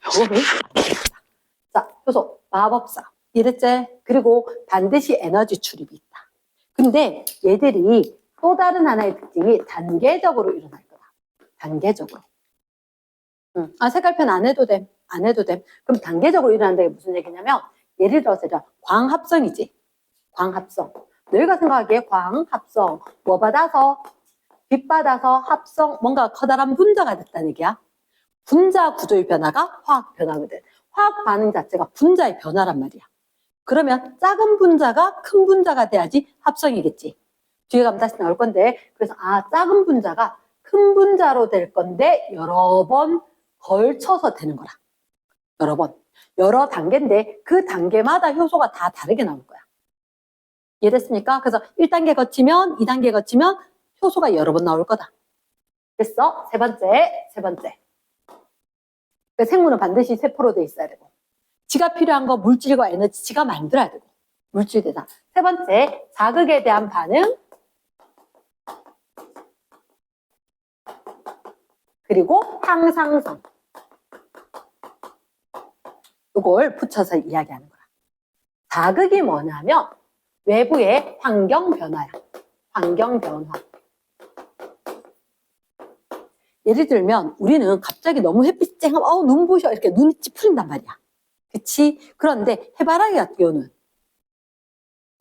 요거를 자, 효소, 마법사. 이랬지? 그리고 반드시 에너지 출입이 있다. 근데 얘들이 또 다른 하나의 특징이 단계적으로 일어날 거다. 단계적으로. 아, 색깔 편 안 해도 돼. 안 해도 돼. 그럼 단계적으로 일어난다는 게 무슨 얘기냐면, 예를 들어서 광합성이지. 광합성. 너희가 생각하기에 광합성. 뭐 받아서? 빛 받아서 합성, 뭔가 커다란 분자가 됐다는 얘기야. 분자 구조의 변화가 화학 변화거든. 화학 반응 자체가 분자의 변화란 말이야. 그러면 작은 분자가 큰 분자가 돼야지 합성이겠지. 뒤에 가면 다시 나올 건데, 그래서 작은 분자가 큰 분자로 될 건데 여러 번 걸쳐서 되는 거라. 여러 번. 여러 단계인데 그 단계마다 효소가 다 다르게 나올 거야. 이해됐습니까? 그래서 1단계 거치면 2단계 거치면 효소가 여러 번 나올 거다. 됐어? 세 번째. 생물은 반드시 세포로 돼 있어야 되고, 지가 필요한 거 물질과 에너지 지가 만들어야 되고, 물질 대상. 세 번째, 자극에 대한 반응. 그리고 항상성. 이걸 붙여서 이야기하는 거야. 자극이 뭐냐면 외부의 환경 변화야. 환경 변화. 예를 들면 우리는 갑자기 너무 햇빛 쨍하면 눈부셔 이렇게 눈이 찌푸린단 말이야. 그치? 그런데 해바라기 같은 경우는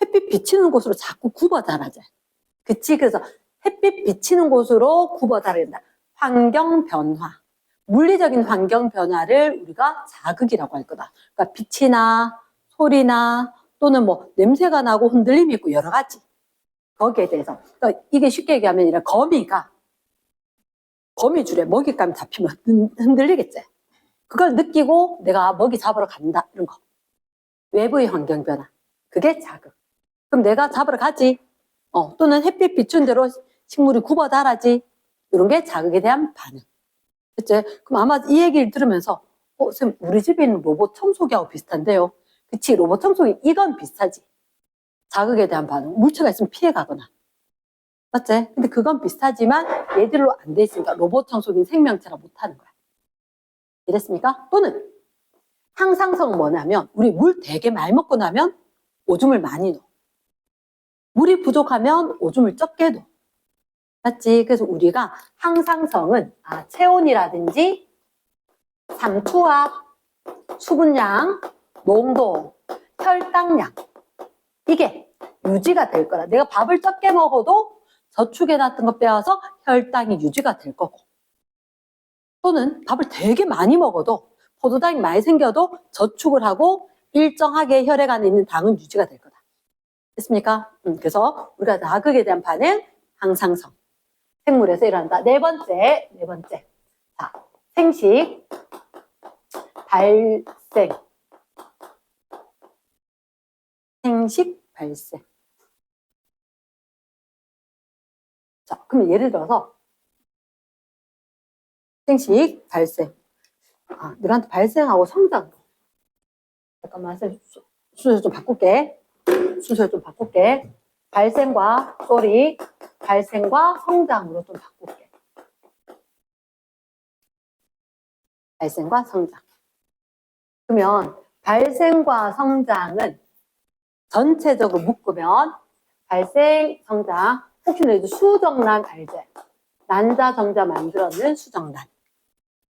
햇빛 비치는 곳으로 자꾸 굽어 자라죠. 그치? 그래서 햇빛 비치는 곳으로 굽어 자란다. 환경 변화. 물리적인 환경 변화를 우리가 자극이라고 할 거다. 그러니까 빛이나 소리나 또는 뭐 냄새가 나고 흔들림이 있고 여러 가지. 거기에 대해서. 그러니까 이게 쉽게 얘기하면 이런 거미줄에 먹잇감이 잡히면 흔들리겠지. 그걸 느끼고 내가 먹이 잡으러 간다. 이런 거. 외부의 환경 변화. 그게 자극. 그럼 내가 잡으러 가지. 또는 햇빛 비춘 대로 식물이 굽어 자라지. 이런 게 자극에 대한 반응. 그치? 그럼 아마 이 얘기를 들으면서 쌤 우리 집에 있는 로봇 청소기하고 비슷한데요. 그치? 로봇 청소기 이건 비슷하지. 자극에 대한 반응. 물체가 있으면 피해가거나. 맞지? 근데 그건 비슷하지만 얘들로 안 돼 있으니까 로봇 청소기는 생명체라 못하는 거야. 이랬습니까? 또는 항상성은 뭐냐면 우리 물 되게 많이 먹고 나면 오줌을 많이 넣어. 물이 부족하면 오줌을 적게 넣어. 맞지? 그래서 우리가 항상성은 체온이라든지 삼투압, 수분량, 농도, 혈당량 이게 유지가 될 거라. 내가 밥을 적게 먹어도 저축해놨던 거 빼와서 혈당이 유지가 될 거고, 또는 밥을 되게 많이 먹어도 포도당이 많이 생겨도 저축을 하고 일정하게 혈액 안에 있는 당은 유지가 될 거다. 됐습니까? 그래서 우리가 자극에 대한 반응, 항상성. 생물에서 일어난다. 네 번째. 자, 생식, 발생. 생식, 발생. 자, 그러면 예를 들어서 생식, 발생. 너한테 발생하고 성장. 잠깐만, 순서 좀 바꿀게. 발생과 성장으로 좀 바꿀게. 발생과 성장. 그러면 발생과 성장은 전체적으로 묶으면 발생, 성장, 혹시 너희도 수정란 알지? 난자, 정자 만들어낸 수정란.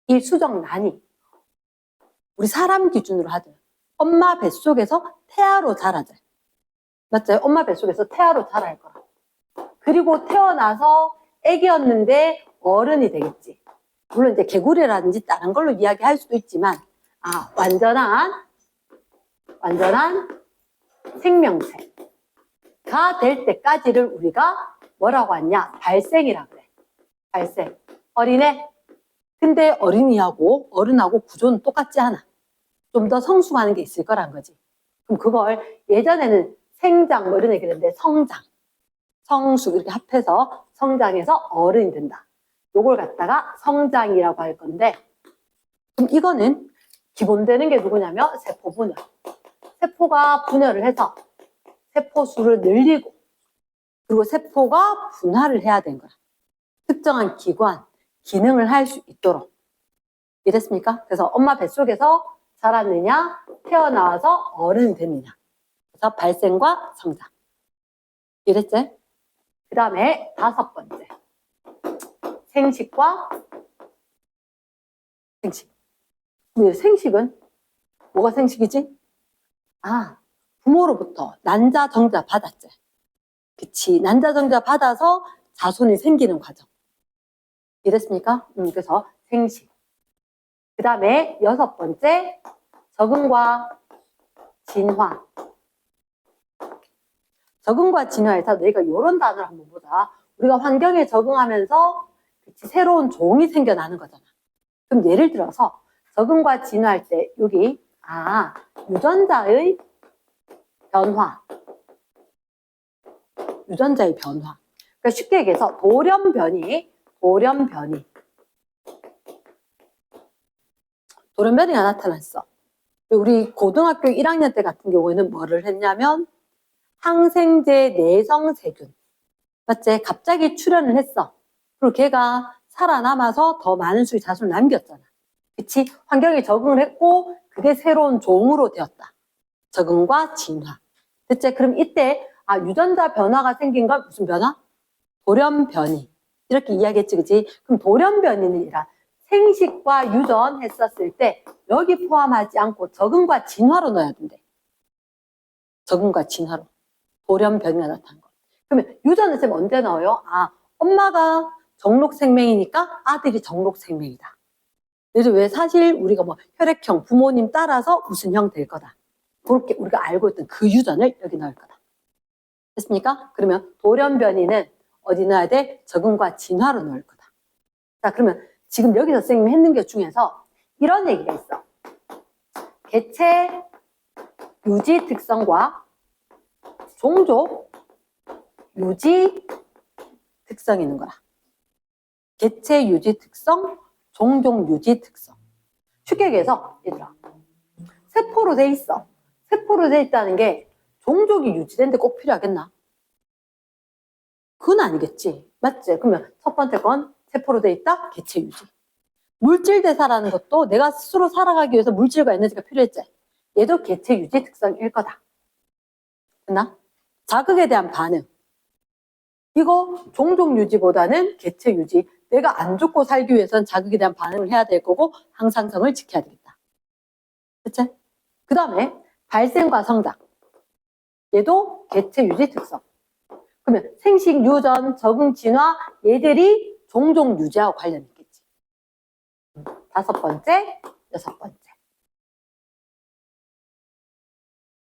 이 수정란이 우리 사람 기준으로 하든 엄마 뱃속에서 태아로 자라죠. 맞죠? 엄마 뱃속에서 태아로 자랄 거라. 그리고 태어나서 애기였는데 어른이 되겠지. 물론 이제 개구리라든지 다른 걸로 이야기할 수도 있지만 완전한 생명체가 될 때까지를 우리가 뭐라고 하냐? 발생이라고 그래. 발생. 어린애. 근데 어린이하고 어른하고 구조는 똑같지 않아. 좀 더 성숙하는 게 있을 거란 거지. 그럼 그걸 예전에는 생장 뭐 이런 얘기 했는데 성장, 성숙 이렇게 합해서 성장해서 어른이 된다. 요걸 갖다가 성장이라고 할 건데, 그럼 이거는 기본되는 게 누구냐면 세포 분열. 세포가 분열을 해서 세포 수를 늘리고 그리고 세포가 분할을 해야 되는 거야. 특정한 기관, 기능을 할 수 있도록. 이랬습니까? 그래서 엄마 뱃속에서 자랐느냐, 태어나와서 어른이 됐느냐. 그래서 발생과 성장. 이랬지? 그 다음에 5번째. 생식과 생식. 생식은 뭐가 생식이지? 아, 부모로부터 난자, 정자 받았지. 그치. 난자, 정자 받아서 자손이 생기는 과정. 이랬습니까? 그래서 생식. 그 다음에 6번째, 적응과 진화. 적응과 진화에서 너희가 이런 단어를 한번 보자. 우리가 환경에 적응하면서 그치, 새로운 종이 생겨나는 거잖아. 그럼 예를 들어서 적응과 진화할 때 여기 유전자의 변화. 유전자의 변화. 그러니까 쉽게 얘기해서 돌연변이가 나타났어. 우리 고등학교 1학년 때 같은 경우에는 뭐를 했냐면 항생제 내성세균. 맞지? 갑자기 출현을 했어. 그리고 걔가 살아남아서 더 많은 수의 자손을 남겼잖아. 그치? 환경에 적응을 했고 그게 새로운 종으로 되었다. 적응과 진화. 됐지? 그럼 이때 유전자 변화가 생긴 건 무슨 변화? 돌연변이. 이렇게 이야기했지, 그치? 그럼 돌연변이는 아니라 생식과 유전 했었을 때 여기 포함하지 않고 적응과 진화로 넣어야 된대. 적응과 진화로. 돌연변이가 나타난 거. 그러면 유전을 쌤 언제 넣어요? 엄마가 정록생명이니까 아들이 정록생명이다. 그래서 왜 사실 우리가 뭐 혈액형 부모님 따라서 무슨 형 될 거다. 그렇게 우리가 알고 있던 그 유전을 여기 넣을 거다. 됐습니까? 그러면 돌연변이는 어디 넣어야 돼? 적응과 진화로 넣을 거다. 자, 그러면 지금 여기서 선생님이 했는 게 중에서 이런 얘기가 있어. 개체 유지 특성과 종족 유지 특성이 있는 거라. 개체 유지 특성, 종족 유지 특성. 쉽게 얘기해서 얘들아, 세포로 돼 있어. 세포로 돼 있다는 게 종족이 유지되는데 꼭 필요하겠나? 그건 아니겠지. 맞지? 그러면 첫 번째 건 세포로 돼 있다? 개체 유지. 물질 대사라는 것도 내가 스스로 살아가기 위해서 물질과 에너지가 필요했지. 얘도 개체 유지 특성일 거다. 됐나? 자극에 대한 반응. 이거 종족 유지보다는 개체 유지. 내가 안 죽고 살기 위해서는 자극에 대한 반응을 해야 될 거고 항상성을 지켜야 되겠다. 그치? 그 다음에 발생과 성장. 얘도 개체 유지 특성. 그러면 생식, 유전, 적응, 진화 얘들이 종족 유지하고 관련이 있겠지. 5번째, 6번째.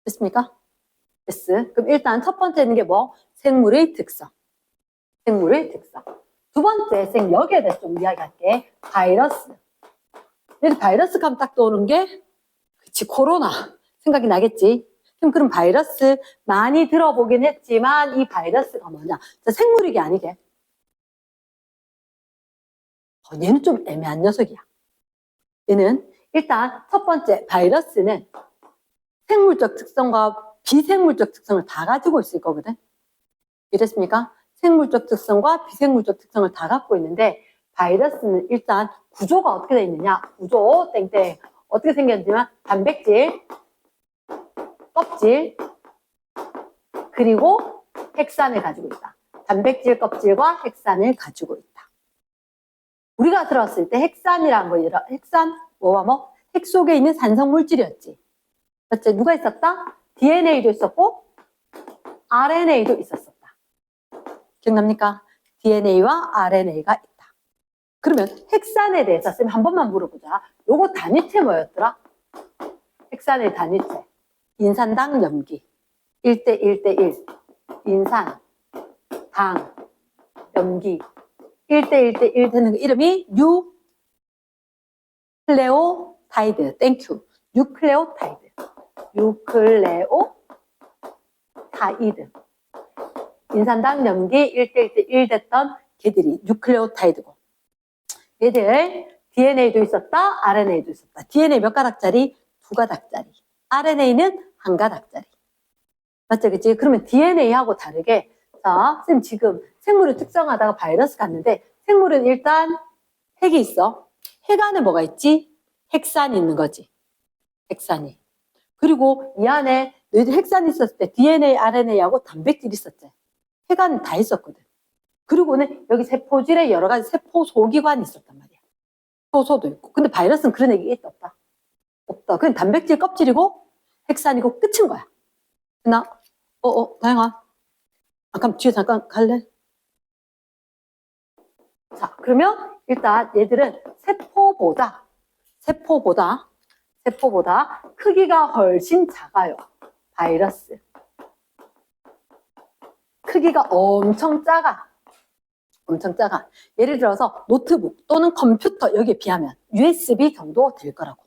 됐습니까? 됐어. 그럼 일단 첫 번째는 게 뭐? 생물의 특성. 생물의 특성. 두 번째, 쌤 여기에 대해서 좀 이야기할게. 바이러스. 얘들 바이러스 하면 딱 떠오르는 게 그치, 코로나 생각이 나겠지. 그럼 바이러스 많이 들어보긴 했지만 이 바이러스가 뭐냐? 생물이게 아니게. 얘는 좀 애매한 녀석이야. 얘는 일단 첫 번째 바이러스는 생물적 특성과 비생물적 특성을 다 가지고 있을 거거든. 이랬습니까? 생물적 특성과 비생물적 특성을 다 갖고 있는데 바이러스는 일단 구조가 어떻게 되어 있느냐? 구조 땡땡 어떻게 생겼냐면 단백질, 껍질, 그리고 핵산을 가지고 있다. 단백질 껍질과 핵산을 가지고 있다. 우리가 들었을 때 핵산이란 거, 핵산, 핵 속에 있는 산성물질이었지. 맞지? 누가 있었다? DNA도 있었고, RNA도 있었었다. 기억납니까? DNA와 RNA가 있다. 그러면 핵산에 대해서 쌤 한 번만 물어보자. 요거 단위체 뭐였더라? 핵산의 단위체. 인산당 염기. 1대 1대 1. 인산, 당, 염기. 1대 1대 1 되는 거 이름이 뉴클레오타이드. 땡큐. 뉴클레오타이드. 뉴클레오타이드. 인산당 염기 1대 1대 1 됐던 걔들이 뉴클레오타이드고. 얘들 DNA도 있었다, RNA도 있었다. DNA 몇 가닥짜리? 2가닥짜리. RNA는 1가닥짜리. 맞죠? 그치? 그러면 DNA하고 다르게, 자, 쌤 지금 생물을 특성하다가 바이러스 갔는데, 생물은 일단 핵이 있어. 핵 안에 뭐가 있지? 핵산이 있는 거지. 핵산이. 그리고 이 안에 너희들 핵산이 있었을 때 DNA, RNA하고 단백질이 있었지. 핵안은 다 있었거든. 그리고는 여기 세포질에 여러 가지 세포 소기관이 있었단 말이야. 효소도 있고. 근데 바이러스는 그런 얘기가 있다 없다? 없다. 그냥 단백질 껍질이고 핵산이고 끝인 거야. 다영아. 잠깐 뒤에 잠깐 갈래? 자, 그러면 일단 얘들은 세포보다 크기가 훨씬 작아요. 바이러스. 크기가 엄청 작아. 엄청 작아. 예를 들어서 노트북 또는 컴퓨터 여기에 비하면 USB 정도 될 거라고.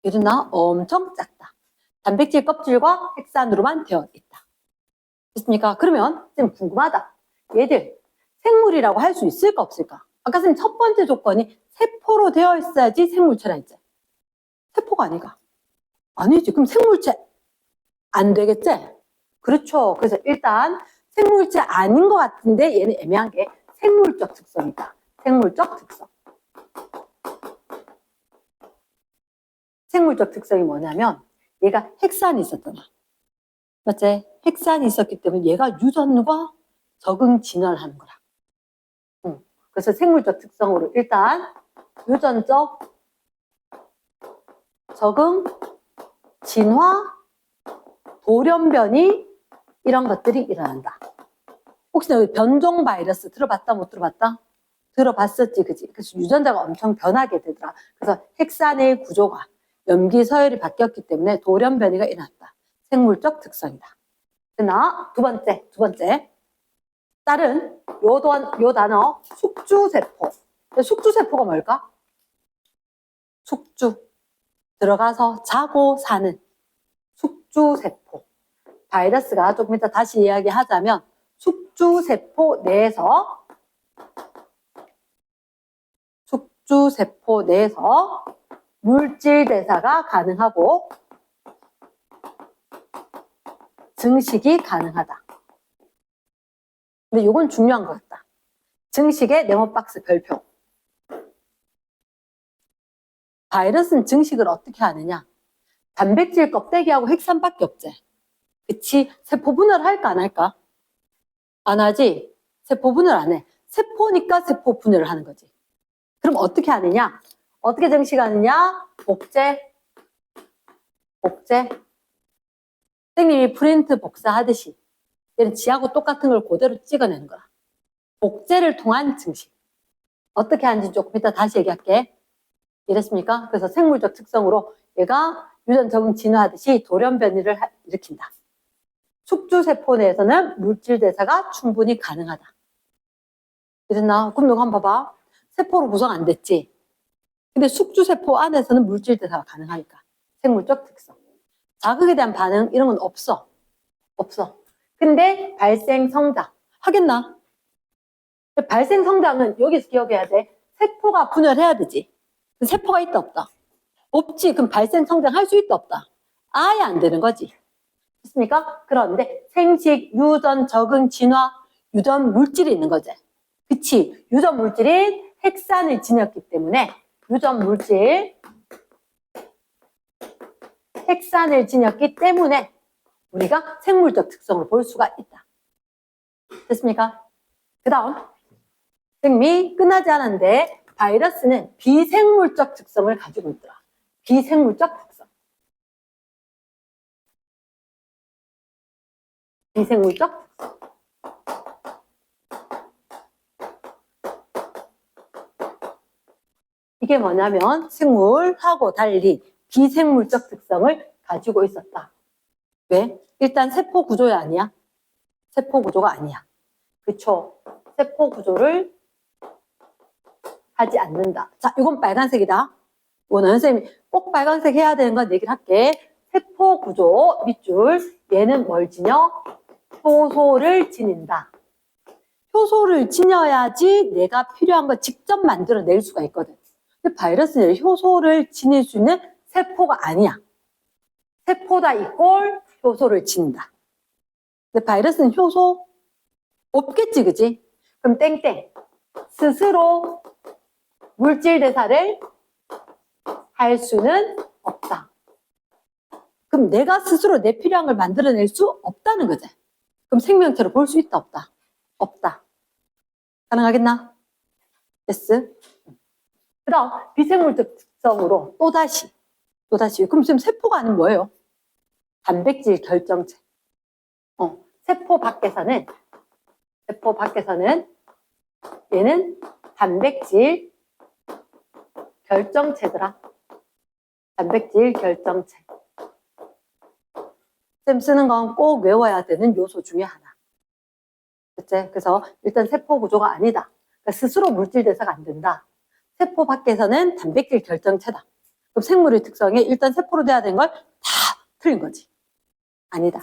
이러나 엄청 작다. 단백질 껍질과 핵산으로만 되어 있다. 됐습니까? 그러면 좀 궁금하다. 얘들 생물이라고 할 수 있을까 없을까? 아까 선생님 첫 번째 조건이 세포로 되어 있어야지 생물체라 했지. 세포가 아니가. 아니지. 그럼 생물체 안 되겠지? 그렇죠. 그래서 일단 생물체 아닌 것 같은데 얘는 애매한 게 생물적 특성이다. 생물적 특성. 생물적 특성이 뭐냐면 얘가 핵산이 있었잖아. 맞지? 핵산이 있었기 때문에 얘가 유전과 적응 진화를 하는 거라. 그래서 생물적 특성으로 일단 유전적 적응, 진화, 돌연변이 이런 것들이 일어난다. 혹시 여기 변종 바이러스 들어봤다 못 들어봤다? 들어봤었지, 그지? 그래서 유전자가 엄청 변하게 되더라. 그래서 핵산의 구조가 염기 서열이 바뀌었기 때문에 돌연변이가 일어났다. 생물적 특성이다. 그러나 두 번째. 다른 요 단어 숙주세포. 숙주세포가 뭘까? 숙주. 들어가서 자고 사는 숙주세포. 바이러스가 조금 이따 다시 이야기하자면 숙주세포 내에서 물질 대사가 가능하고 증식이 가능하다. 근데 이건 중요한 것 같다. 증식의 네모박스 별표. 바이러스는 증식을 어떻게 하느냐? 단백질 껍데기하고 핵산밖에 없지. 그치? 세포 분해를 할까 안 할까? 안 하지? 세포 분해를 안 해. 세포니까 세포 분해를 하는 거지. 그럼 어떻게 하느냐? 어떻게 증식하느냐? 복제. 선생님이 프린트 복사하듯이 얘는 지하고 똑같은 걸 그대로 찍어내는 거야. 복제를 통한 증식. 어떻게 하는지 조금 이따 다시 얘기할게. 이랬습니까? 그래서 생물적 특성으로 얘가 유전 적응 진화하듯이 돌연변이를 일으킨다. 숙주세포 내에서는 물질 대사가 충분히 가능하다. 이랬나? 그럼 너 한번 봐봐. 세포로 구성 안 됐지? 근데 숙주세포 안에서는 물질 대사가 가능하니까. 생물적 특성. 자극에 대한 반응 이런 건 없어. 근데 발생 성장 하겠나? 발생 성장은 여기서 기억해야 돼. 세포가 분열해야 되지. 세포가 있다 없다? 없지. 그럼 발생 성장 할 수 있다 없다? 아예 안 되는 거지. 됐습니까? 그런데 생식, 유전, 적응, 진화, 유전 물질이 있는 거지. 그치? 유전 물질인 핵산을 지녔기 때문에 유전 물질 핵산을 지녔기 때문에 우리가 생물적 특성을 볼 수가 있다. 됐습니까? 그 다음 생미 끝나지 않았는데 바이러스는 비생물적 특성을 가지고 있더라. 비생물적 특성. 비생물적 특성. 이게 뭐냐면 생물하고 달리 비생물적 특성을 가지고 있었다. 왜? 일단 세포 구조야 아니야? 세포 구조가 아니야. 그쵸? 세포 구조를 하지 않는다. 자, 이건 빨간색이다. 이거는 선생님이 꼭 빨간색 해야 되는 건 얘기를 할게. 세포 구조 밑줄. 얘는 뭘 지녀? 효소를 지닌다. 효소를 지녀야지 내가 필요한 거 직접 만들어낼 수가 있거든. 근데 바이러스는 효소를 지닐 수 있는 세포가 아니야. 세포다 이꼴 효소를 지닌다. 근데 바이러스는 효소 없겠지, 그지? 그럼 땡땡. 스스로 물질 대사를 할 수는 없다. 그럼 내가 스스로 내 필요한 걸 만들어낼 수 없다는 거지. 그럼 생명체로 볼 수 있다, 없다? 없다. 가능하겠나? yes. 그럼 비생물 특성으로 또다시. 그럼 지금 세포가 아닌 뭐예요? 단백질 결정체. 세포 밖에서는 얘는 단백질 결정체더라. 단백질 결정체. 쌤 쓰는 건 꼭 외워야 되는 요소 중에 하나. 그치? 그래서 일단 세포 구조가 아니다. 그러니까 스스로 물질 대사가 안 된다. 세포 밖에서는 단백질 결정체다. 그럼 생물의 특성이 일단 세포로 돼야 되는 걸 다 틀린 거지. 아니다.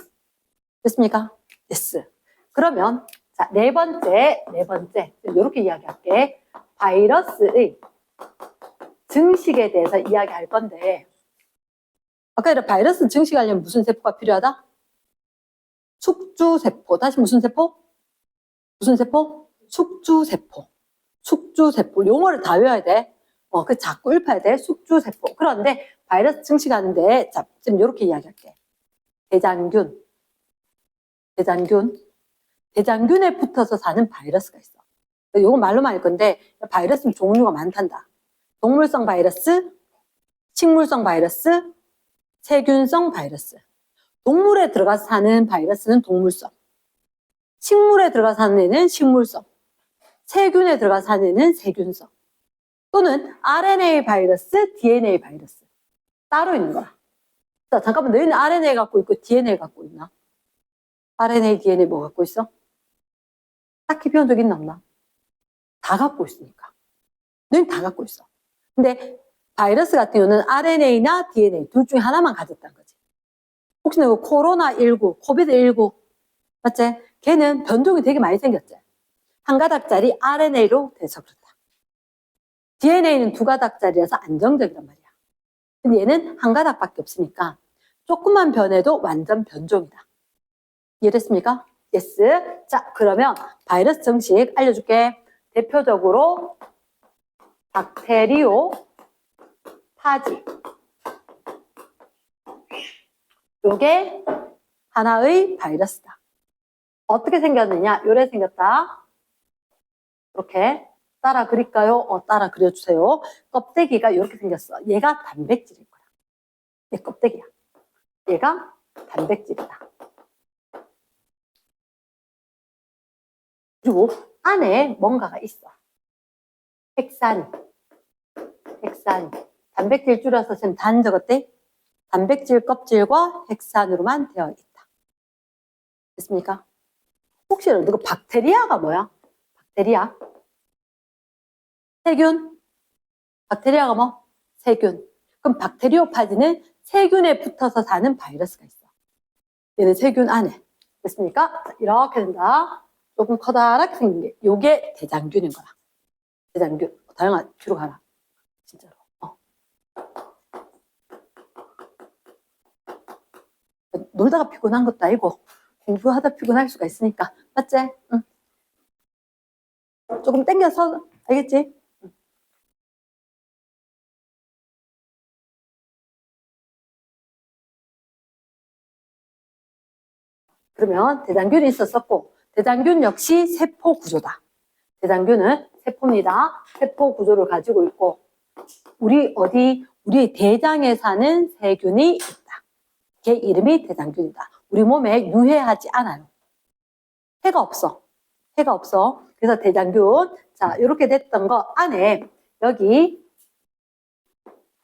됐습니까? yes. 그러면 자, 네 번째 이렇게 이야기할게. 바이러스의 증식에 대해서 이야기할 건데 아까 이런 바이러스 증식하려면 무슨 세포가 필요하다? 숙주세포. 다시 무슨 세포? 숙주세포. 용어를 다 외워야 돼. 그 자꾸 읊어야 돼. 숙주세포. 그런데 바이러스 증식하는데 자, 지금 이렇게 이야기할게. 대장균에 붙어서 사는 바이러스가 있어. 이건 말로만 할 건데 바이러스는 종류가 많단다. 동물성 바이러스, 식물성 바이러스, 세균성 바이러스. 동물에 들어가서 사는 바이러스는 동물성. 식물에 들어가서 사는 애는 식물성. 세균에 들어가서 사는 애는 세균성. 또는 RNA 바이러스, DNA 바이러스. 따로 있는 거야. 자, 잠깐만, 너희는 RNA 갖고 있고 DNA 갖고 있나? RNA, DNA 뭐 갖고 있어? 딱히 배운 적 있나 없나? 다 갖고 있으니까. 너희는 다 갖고 있어. 근데 바이러스 같은 경우는 RNA나 DNA 둘 중에 하나만 가졌다는 거지. 혹시나 이거 코로나19, 코비드19 맞지? 걔는 변종이 되게 많이 생겼지. 한 가닥짜리 RNA로 돼서 그렇다. DNA는 두 가닥짜리라서 안정적이란 말이야. 근데 얘는 한 가닥밖에 없으니까 조금만 변해도 완전 변종이다. 이해됐습니까? yes. 자, 그러면 바이러스 정식 알려줄게. 대표적으로 박테리오 파지. 요게 하나의 바이러스다. 어떻게 생겼느냐? 요래 생겼다. 이렇게 따라 그릴까요? 따라 그려주세요. 껍데기가 이렇게 생겼어. 얘가 단백질일 거야. 얘 껍데기야. 얘가 단백질이다. 그리고 안에 뭔가가 있어. 핵산. 단백질 줄여서 지금 단 적었대? 단백질 껍질과 핵산으로만 되어 있다. 됐습니까? 혹시 여러분, 박테리아가 뭐야? 박테리아? 세균? 박테리아가 뭐? 세균. 그럼 박테리오파지는 세균에 붙어서 사는 바이러스가 있어. 얘는 세균 안에. 됐습니까? 자, 이렇게 된다. 조금 커다랗게 생긴 게 요게 대장균인 거라. 대장균. 다영아 뒤로 가라. 진짜로. 놀다가 피곤한 것도 아니고 공부하다 피곤할 수가 있으니까. 맞지? 응. 조금 당겨서 알겠지? 응. 그러면 대장균이 있었었고 대장균 역시 세포 구조다. 대장균은 세포입니다. 세포 구조를 가지고 있고 우리 대장에 사는 세균이 있다. 걔 이름이 대장균이다. 우리 몸에 유해하지 않아요. 해가 없어. 그래서 대장균. 자, 이렇게 됐던 거 안에 여기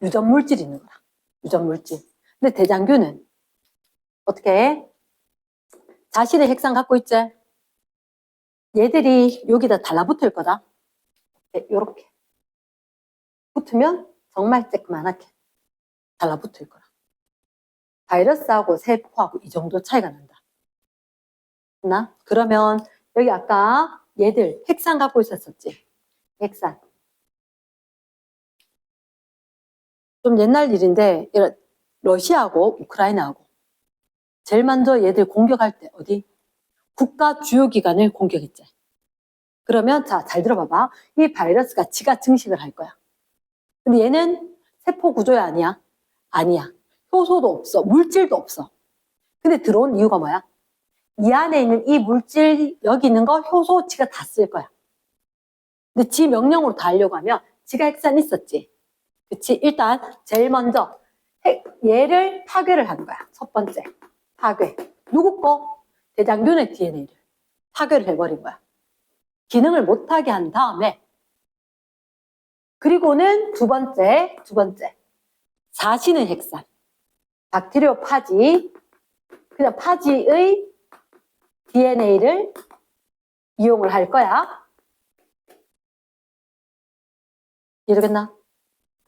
유전물질이 있는 거야. 유전물질. 근데 대장균은 어떻게 해? 자신의 핵산 갖고 있지? 얘들이 여기다 달라붙을 거다. 이렇게 붙으면 정말 쬐끄만하게 달라붙을 거라. 바이러스하고 세포하고 이 정도 차이가 난다. 나? 그러면 여기 아까 얘들 핵산 갖고 있었었지? 핵산. 좀 옛날 일인데 러시아하고 우크라이나하고 제일 먼저 얘들 공격할 때 어디? 국가 주요 기관을 공격했지. 그러면 자, 잘 들어봐봐. 이 바이러스가 지가 증식을 할 거야. 근데 얘는 세포 구조야, 아니야? 아니야. 효소도 없어. 물질도 없어. 근데 들어온 이유가 뭐야? 이 안에 있는 이 물질, 여기 있는 거 효소 지가 다 쓸 거야. 근데 지 명령으로 다 하려고 하면 지가 핵산 있었지. 그치? 일단 제일 먼저 얘를 파괴를 하는 거야. 첫 번째. 파괴. 누구 거? 대장균의 DNA를 파괴를 해버린 거야. 기능을 못하게 한 다음에 그리고는 두 번째. 사신의 핵산. 박테리오 파지. 그냥 파지의 DNA를 이용을 할 거야. 이해되겠나?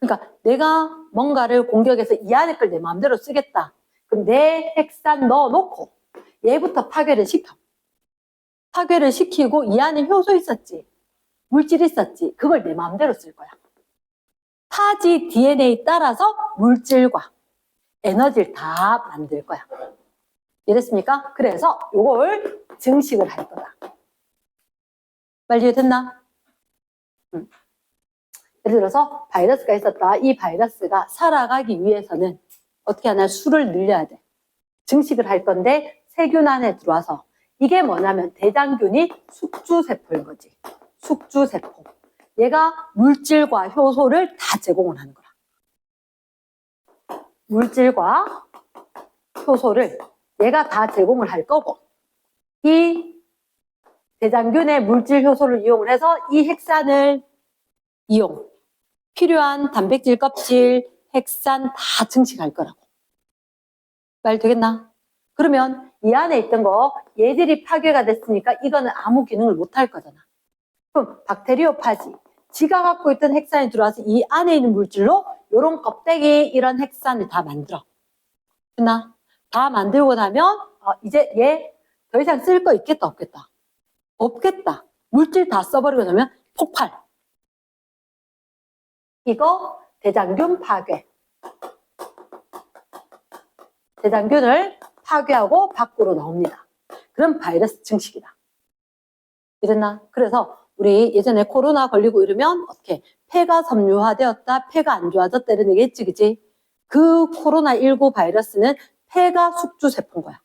그러니까 내가 뭔가를 공격해서 이 안에 걸 내 마음대로 쓰겠다. 그럼 내 핵산 넣어놓고 얘부터 파괴를 시켜. 파괴를 시키고 이 안에 효소 있었지. 물질 있었지. 그걸 내 마음대로 쓸 거야. 파지 DNA 따라서 물질과 에너지를 다 만들 거야. 이해됐습니까? 그래서 이걸 증식을 할 거다. 말 이해됐나? 예를 들어서 바이러스가 있었다. 이 바이러스가 살아가기 위해서는 어떻게 하나 수를 늘려야 돼. 증식을 할 건데 세균 안에 들어와서 이게 뭐냐면 대장균이 숙주세포인 거지. 숙주세포. 얘가 물질과 효소를 다 제공을 하는 거야. 물질과 효소를 얘가 다 제공을 할 거고 이 대장균의 물질 효소를 이용을 해서 이 핵산을 필요한 단백질 껍질, 핵산 다 증식할 거라고. 말 되겠나? 그러면 이 안에 있던 거 얘들이 파괴가 됐으니까 이거는 아무 기능을 못 할 거잖아. 그럼 박테리오 파지. 지가 갖고 있던 핵산이 들어와서 이 안에 있는 물질로 요런 껍데기 이런 핵산을 다 만들어. 됐나? 다 만들고 나면 이제 얘 더 이상 쓸 거 있겠다 없겠다? 없겠다. 물질 다 써버리고 나면 폭발. 이거 대장균 파괴. 대장균을 파괴하고 밖으로 나옵니다. 그럼 바이러스 증식이다. 이랬나? 그래서 우리 예전에 코로나 걸리고 이러면 어떻게 폐가 섬유화되었다, 폐가 안 좋아졌다 이런 얘기 했지, 그치? 그 코로나19 바이러스는 폐가 숙주세포인 거야.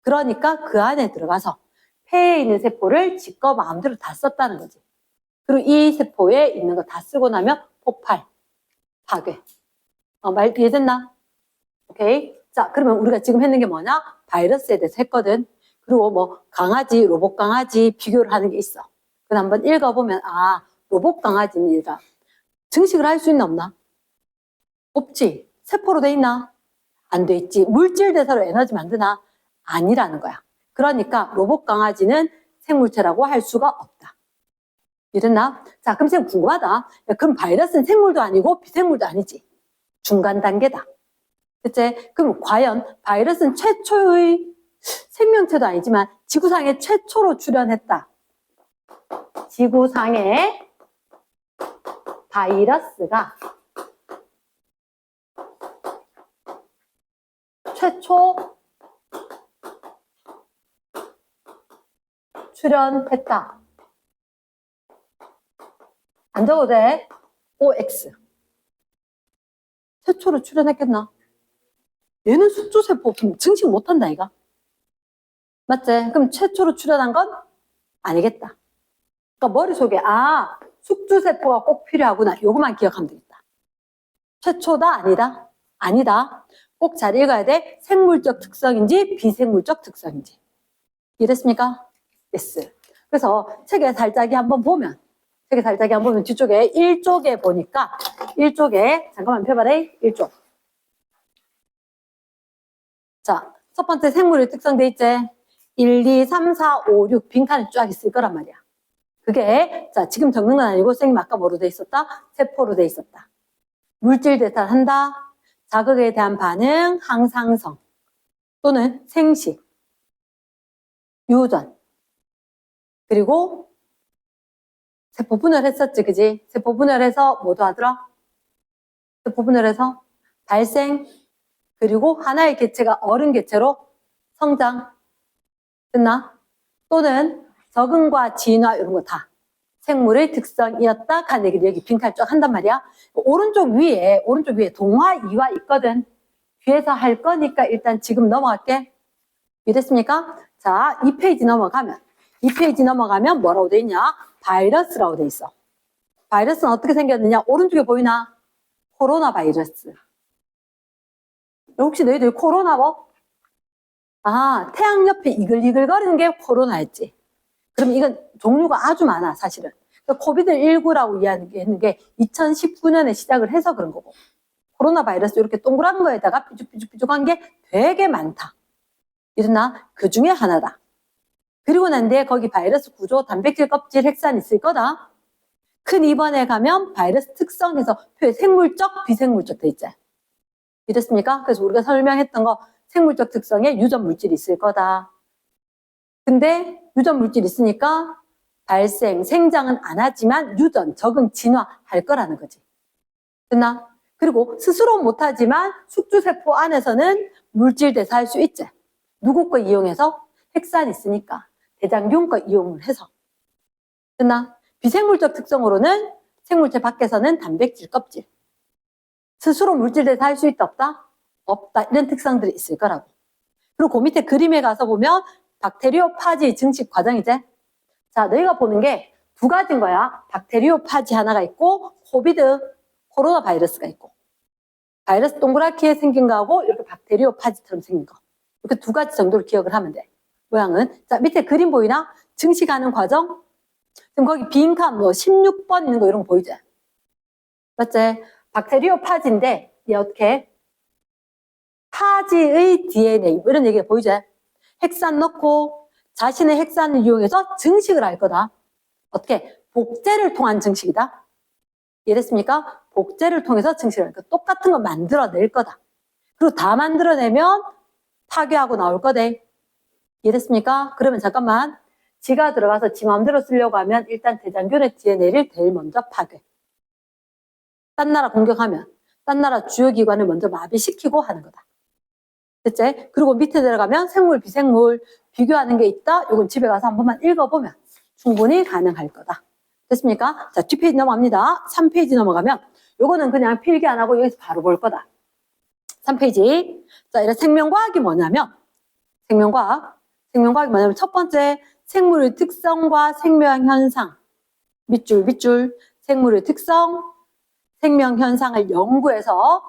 그러니까 그 안에 들어가서 폐에 있는 세포를 지꺼 마음대로 다 썼다는 거지. 그리고 이 세포에 있는 거 다 쓰고 나면 폭발, 파괴. 말 이해됐나? 오케이. 자, 그러면 우리가 지금 했는 게 뭐냐? 바이러스에 대해서 했거든. 그리고 뭐 강아지, 로봇 강아지 비교를 하는 게 있어. 그럼 한번 읽어보면 로봇 강아지는 얘가 증식을 할 수 있나 없나? 없지. 세포로 돼 있나? 안 돼 있지. 물질 대사로 에너지 만드나? 아니라는 거야. 그러니까 로봇 강아지는 생물체라고 할 수가 없다. 이랬나? 자, 그럼 지금 궁금하다. 야, 그럼 바이러스는 생물도 아니고 비생물도 아니지. 중간 단계다. 그치? 그럼 과연 바이러스는 최초의 생명체도 아니지만 지구상에 최초로 출현했다. 지구상에 바이러스가 최초 출현했다. 안 적어도 돼. OX. 최초로 출현했겠나? 얘는 숙주세포 없으면 증식 못한다, 이가. 맞지? 그럼 최초로 출현한 건 아니겠다. 그러니까 머릿속에 숙주세포가 꼭 필요하구나. 요것만 기억하면 되겠다. 최초다? 아니다? 아니다. 꼭 잘 읽어야 돼. 생물적 특성인지 비생물적 특성인지. 이해됐습니까? yes. 그래서 책에 살짝이 한번 보면 뒤쪽에 1쪽에 보니까 1쪽에 잠깐만 펴봐라. 1쪽. 자, 첫 번째 생물의 특성 돼 있지? 1, 2, 3, 4, 5, 6 빈칸에 쫙 있을 거란 말이야. 그게 자 지금 적는 건 아니고 선생님 아까 뭐로 돼 있었다? 세포로 돼 있었다. 물질 대사한다. 자극에 대한 반응, 항상성 또는 생식, 유전 그리고 세포 분열했었지, 그지? 세포 분열해서 뭐도 하더라? 세포 분열해서 발생 그리고 하나의 개체가 어른 개체로 성장 됐나? 또는 적응과 진화 이런 거 다 생물의 특성이었다 하는 얘기를 여기 빈칸 쫙 한단 말이야. 오른쪽 위에 동화 2화 있거든. 뒤에서 할 거니까 일단 지금 넘어갈게. 이해됐습니까? 자, 2페이지 넘어가면 뭐라고 돼 있냐? 바이러스라고 돼 있어. 바이러스는 어떻게 생겼느냐? 오른쪽에 보이나? 코로나 바이러스. 혹시 너희들 코로나 뭐? 아, 태양 옆에 이글이글거리는 게 코로나였지. 그럼 이건 종류가 아주 많아, 사실은. 코비드19라고 이야기했는 게 2019년에 시작을 해서 그런 거고. 코로나 바이러스 이렇게 동그란 거에다가 삐죽삐죽삐죽한 게 되게 많다. 이러나 그 중에 하나다. 그리고 난 뒤에 거기 바이러스 구조, 단백질 껍질, 핵산 있을 거다. 큰 2번에 가면 바이러스 특성에서 표현 생물적, 비생물적 돼 있지. 이랬습니까? 그래서 우리가 설명했던 거 생물적 특성에 유전 물질이 있을 거다. 근데 유전 물질이 있으니까 발생, 생장은 안 하지만 유전, 적응, 진화할 거라는 거지. 됐나? 그리고 스스로 못하지만 숙주세포 안에서는 물질 대사할 수 있지. 누구 거 이용해서? 핵산 있으니까. 대장균 거 이용을 해서. 됐나? 비생물적 특성으로는 생물체 밖에서는 단백질 껍질. 스스로 물질 대사할 수 있다 없다? 없다. 이런 특성들이 있을 거라고. 그리고 그 밑에 그림에 가서 보면 박테리오파지 증식 과정이지. 자, 너희가 보는 게 두 가지인 거야. 박테리오파지 하나가 있고 코로나 바이러스가 있고. 바이러스 동그랗게 생긴 거하고 이렇게 박테리오파지처럼 생긴 거. 이렇게 두 가지 정도를 기억을 하면 돼. 모양은. 자, 밑에 그림 보이나? 증식하는 과정. 지금 거기 빈칸 16번 있는 거 이런 거 보이지? 맞지? 박테리오파지인데 얘 어떻게? 파지의 DNA 이런 얘기가 보이지? 핵산 넣고 자신의 핵산을 이용해서 증식을 할 거다. 어떻게? 복제를 통한 증식이다. 이해됐습니까? 복제를 통해서 증식을 할 거다. 똑같은 거 만들어낼 거다. 그리고 다 만들어내면 파괴하고 나올 거대. 이해됐습니까? 그러면 잠깐만. 지가 들어가서 지 마음대로 쓰려고 하면 일단 대장균의 DNA를 제일 먼저 파괴. 딴 나라 공격하면 딴 나라 주요 기관을 먼저 마비시키고 하는 거다. 됐지? 그리고 밑에 들어가면 생물, 비생물 비교하는 게 있다. 이건 집에 가서 한 번만 읽어보면 충분히 가능할 거다. 됐습니까? 자, 뒷페이지 넘어갑니다. 3페이지 넘어가면 요거는 그냥 필기 안 하고 여기서 바로 볼 거다. 3페이지. 자, 이래 생명과학이 뭐냐면 생명과학이 뭐냐면 첫 번째 생물의 특성과 생명 현상. 밑줄 생물의 특성, 생명 현상을 연구해서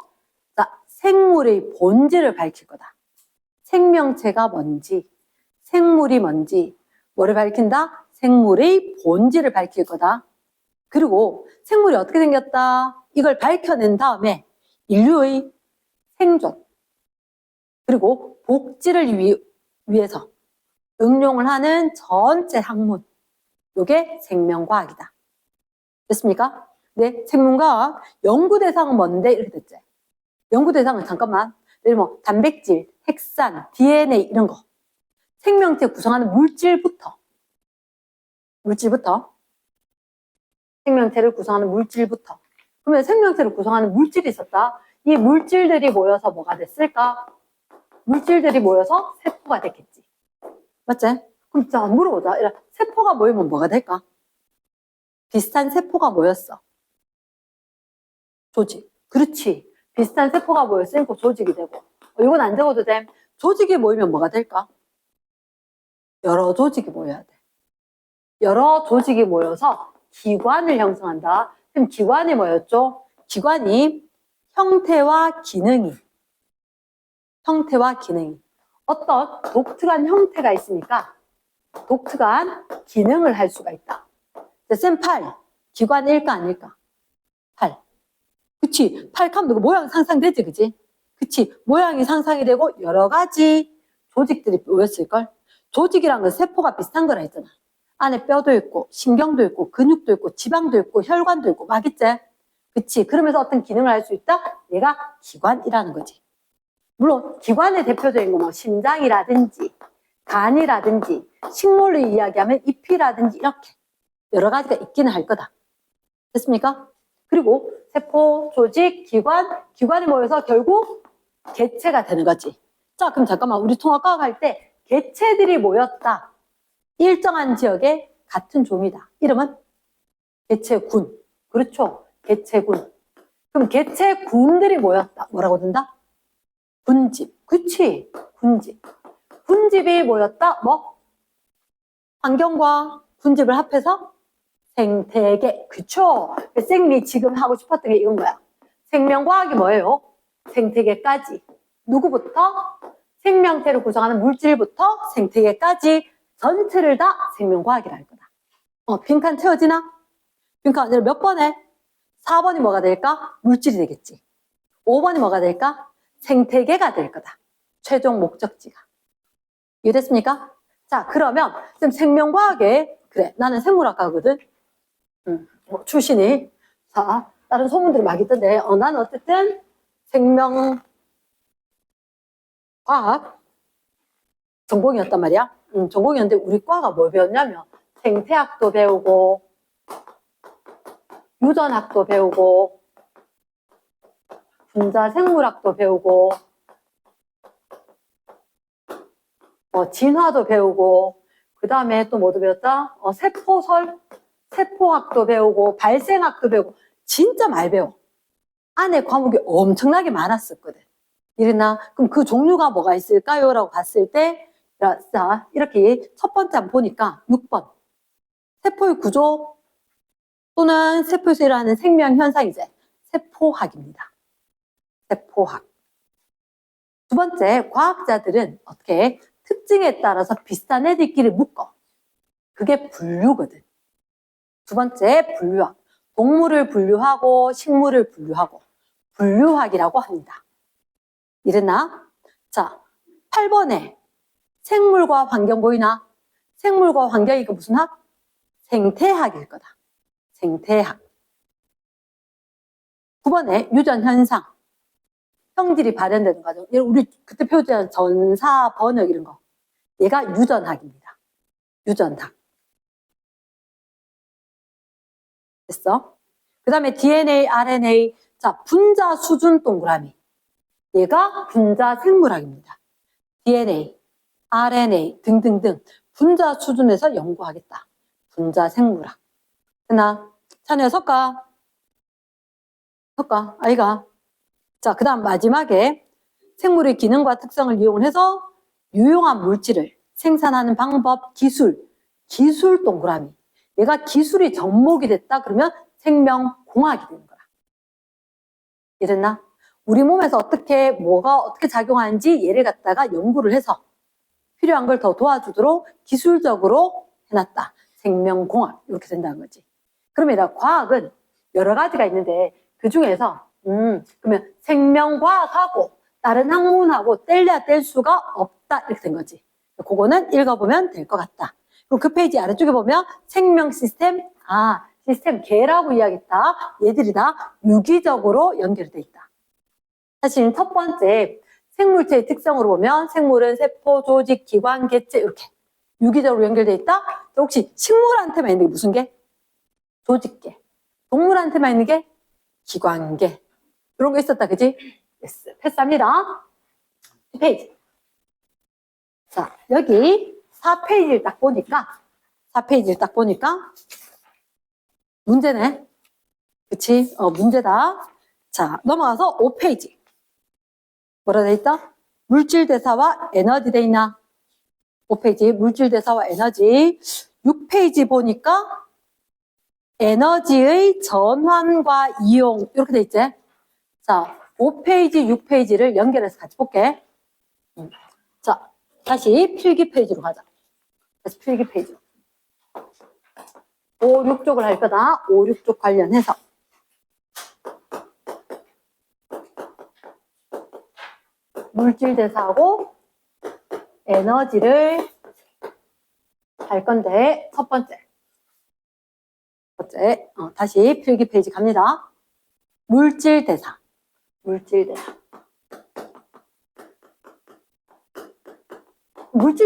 자, 생물의 본질을 밝힐 거다. 생명체가 뭔지, 생물이 뭔지, 뭐를 밝힌다? 생물의 본질을 밝힐 거다. 그리고 생물이 어떻게 생겼다? 이걸 밝혀낸 다음에 인류의 생존, 그리고 복지를 위해서 응용을 하는 전체 학문. 요게 생명과학이다. 됐습니까? 네, 생명과학. 연구 대상은 뭔데? 이렇게 됐지. 연구 대상은 잠깐만. 예를 뭐 단백질, 핵산, DNA 이런 거. 생명체 구성하는 물질부터. 생명체를 구성하는 물질부터. 그러면 생명체를 구성하는 물질이 있었다. 이 물질들이 모여서 뭐가 됐을까? 물질들이 모여서 세포가 됐겠지. 맞지? 그럼 자, 물어보자. 세포가 모이면 뭐가 될까? 비슷한 세포가 모였어. 조직. 그렇지. 비슷한 세포가 모였으니까 조직이 되고. 이건 안 적어도 돼. 조직이 모이면 뭐가 될까? 여러 조직이 모여야 돼. 여러 조직이 모여서 기관을 형성한다. 그럼 기관이 뭐였죠? 기관이 형태와 기능이. 어떤 독특한 형태가 있으니까 독특한 기능을 할 수가 있다. 쌤 팔. 기관일까 아닐까? 팔. 그치. 팔 하면 모양 상상되지, 그치? 그치. 모양이 상상이 되고 여러 가지 조직들이 모였을걸? 조직이란 건 세포가 비슷한 거라 했잖아. 안에 뼈도 있고, 신경도 있고, 근육도 있고, 지방도 있고, 혈관도 있고, 막 있지? 그치. 그러면서 어떤 기능을 할 수 있다? 얘가 기관이라는 거지. 물론, 기관의 대표적인 거 뭐, 심장이라든지, 간이라든지, 식물로 이야기하면 잎이라든지, 이렇게 여러 가지가 있기는 할 거다. 됐습니까? 그리고 세포, 조직, 기관이 모여서 결국 개체가 되는 거지. 자, 그럼 잠깐만. 우리 통합과학 할 때 개체들이 모였다. 일정한 지역에 같은 종이다. 이름은 개체군. 그렇죠. 개체군. 그럼 개체군들이 모였다. 뭐라고 된다? 군집. 그치? 군집. 군집이 모였다. 뭐? 환경과 군집을 합해서 생태계. 그쵸? 쌤이 지금 하고 싶었던 게 이건 거야. 생명과학이 뭐예요? 생태계까지. 누구부터? 생명체를 구성하는 물질부터 생태계까지 전체를 다 생명과학이라 할 거다. 빈칸 채워지나? 빈칸 몇 번에? 4번이 뭐가 될까? 물질이 되겠지. 5번이 뭐가 될까? 생태계가 될 거다. 최종 목적지가. 이해됐습니까? 자, 그러면 지금 생명과학에 그래, 나는 생물학과거든. 출신이. 자, 다른 소문들이 막 있던데, 나는 어쨌든 생명과학 전공이었단 말이야. 전공이었는데 우리 과가 뭘 배웠냐면 생태학도 배우고 유전학도 배우고 분자생물학도 배우고 진화도 배우고 그 다음에 또 뭐도 배웠다? 세포학도 배우고 발생학도 배우고 진짜 많이 배워. 안에 과목이 엄청나게 많았었거든. 이랬나? 그럼 그 종류가 뭐가 있을까요? 라고 봤을 때 자, 이렇게 첫 번째 한번 보니까 6번 세포의 구조 또는 세포에서 일어나는 생명현상이제 세포학입니다. 세포학. 두 번째, 과학자들은 어떻게 특징에 따라서 비슷한 애들끼리 묶어. 그게 분류거든. 두 번째, 분류학. 동물을 분류하고 식물을 분류하고 분류학이라고 합니다. 이랬나? 자, 8번에 생물과 환경 보이나? 생물과 환경이 그 무슨 학? 생태학일 거다. 생태학. 9번에 유전현상. 성질이 발현되는 과정. 우리 그때 표준 전사, 번역 이런 거. 얘가 유전학입니다. 유전학. 됐어? 그 다음에 DNA, RNA. 자, 분자 수준 동그라미. 얘가 분자 생물학입니다. DNA, RNA 등등등 분자 수준에서 연구하겠다. 분자 생물학. 됐나? 찬우야 섞어. 아이가. 자, 그 다음 마지막에 생물의 기능과 특성을 이용해서 유용한 물질을 생산하는 방법, 기술 동그라미. 얘가 기술이 접목이 됐다 그러면 생명공학이 되는 거야. 이랬나? 우리 몸에서 뭐가 어떻게 작용하는지 얘를 갖다가 연구를 해서 필요한 걸 더 도와주도록 기술적으로 해놨다. 생명공학 이렇게 된다는 거지. 그러면 과학은 여러 가지가 있는데 그 중에서 그러면 생명과학하고 다른 학문하고 뗄래야 뗄 수가 없다 이렇게 된 거지. 그거는 읽어보면 될 것 같다. 그리고 그 페이지 아래쪽에 보면 생명 시스템, 시스템 개라고 이야기했다. 얘들이 다 유기적으로 연결돼 있다. 사실 첫 번째 생물체의 특성으로 보면 생물은 세포, 조직, 기관, 개체 이렇게 유기적으로 연결돼 있다. 혹시 식물한테만 있는 게 무슨 개? 조직계. 동물한테만 있는 게 기관계. 이런 거 있었다, 그지? yes. 패스합니다. 2페이지. 자, 여기 4페이지를 딱 보니까 문제네. 그치? 문제다. 자, 넘어가서 5페이지. 뭐라 돼 있다? 물질 대사와 에너지 돼 있나? 5페이지 물질 대사와 에너지. 6페이지 보니까 에너지의 전환과 이용 이렇게 돼 있지? 자, 5페이지, 6페이지를 연결해서 같이 볼게. 자, 다시 필기 페이지로 가자. 다시 필기 페이지로. 5, 6쪽을 할 거다. 5, 6쪽 관련해서. 물질 대사하고 에너지를 할 건데 첫 번째 다시 필기 페이지 갑니다. 물질 대사. 물질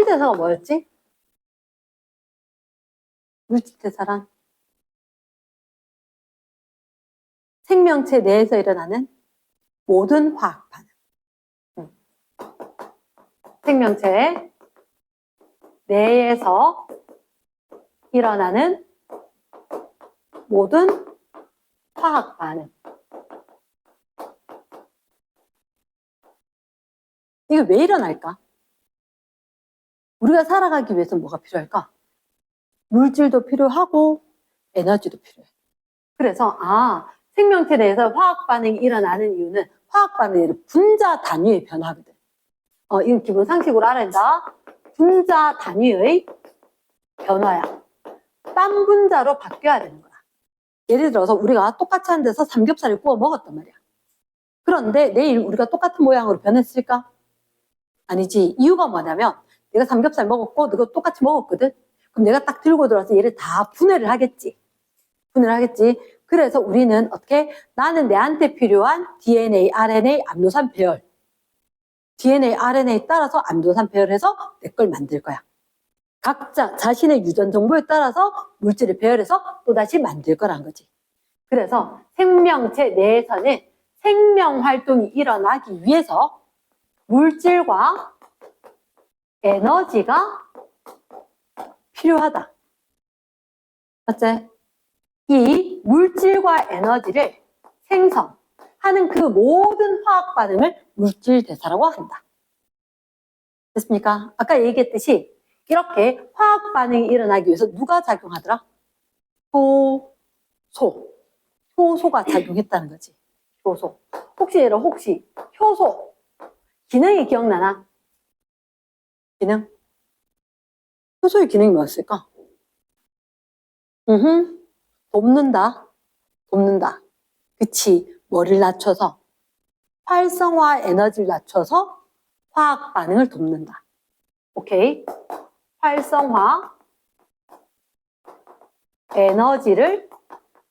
대사가 뭐였지? 물질 대사란 생명체 내에서 일어나는 모든 화학 반응. 생명체 내에서 일어나는 모든 화학 반응. 이게 왜 일어날까? 우리가 살아가기 위해서 뭐가 필요할까? 물질도 필요하고 에너지도 필요해. 그래서 생명체 내에서 화학 반응이 일어나는 이유는 화학 반응이 분자 단위의 변화거든. 이건 기본 상식으로 알아야 된다. 분자 단위의 변화야. 딴 분자로 바뀌어야 되는 거야. 예를 들어서 우리가 똑같이 한 데서 삼겹살을 구워 먹었단 말이야. 그런데 내일 우리가 똑같은 모양으로 변했을까? 아니지. 이유가 뭐냐면 내가 삼겹살 먹었고 너가 똑같이 먹었거든. 그럼 내가 딱 들고 들어와서 얘를 다 분해를 하겠지. 분해를 하겠지. 그래서 우리는 어떻게? 나는 내한테 필요한 DNA, RNA, 암노산 배열. DNA, RNA에 따라서 암노산 배열해서 내 걸 만들 거야. 각자 자신의 유전 정보에 따라서 물질을 배열해서 또다시 만들 거란 거지. 그래서 생명체 내에서는 생명 활동이 일어나기 위해서 물질과 에너지가 필요하다. 맞지? 이 물질과 에너지를 생성하는 그 모든 화학 반응을 물질 대사라고 한다. 됐습니까? 아까 얘기했듯이 이렇게 화학 반응이 일어나기 위해서 누가 작용하더라? 효소가 작용했다는 거지. 효소. 혹시 효소 기능이 기억나나? 기능? 효소의 기능이 뭐였을까? 돕는다. 그치. 뭐를 낮춰서? 활성화 에너지를 낮춰서 화학 반응을 돕는다. 오케이. 활성화 에너지를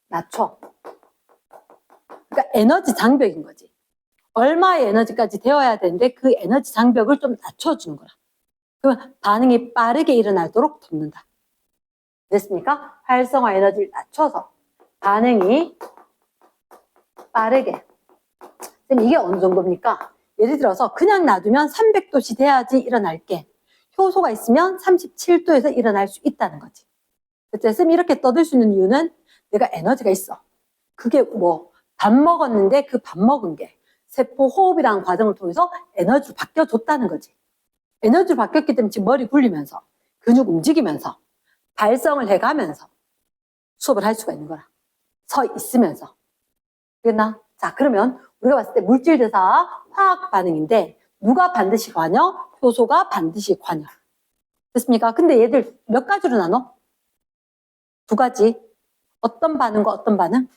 낮춰. 그러니까 에너지 장벽인 거지. 얼마의 에너지까지 되어야 되는데 그 에너지 장벽을 좀 낮춰주는 거라. 그러면 반응이 빠르게 일어나도록 돕는다. 됐습니까? 활성화 에너지를 낮춰서 반응이 빠르게. 그럼 이게 어느 정도입니까? 예를 들어서 그냥 놔두면 300도씨 돼야지 일어날 게 효소가 있으면 37도에서 일어날 수 있다는 거지. 쌤이 이렇게 떠들 수 있는 이유는 내가 에너지가 있어. 그게 뭐 밥 먹었는데 그 밥 먹은 게 세포 호흡이라는 과정을 통해서 에너지로 바뀌어줬다는 거지. 에너지로 바뀌었기 때문에 지금 머리 굴리면서 근육 움직이면서 발성을 해가면서 수업을 할 수가 있는 거라. 서 있으면서. 됐나? 자, 그러면 우리가 봤을 때 물질대사 화학 반응인데 누가 반드시 관여? 효소가 반드시 관여. 됐습니까? 근데 얘들 몇 가지로 나눠? 두 가지. 어떤 반응과 어떤 반응?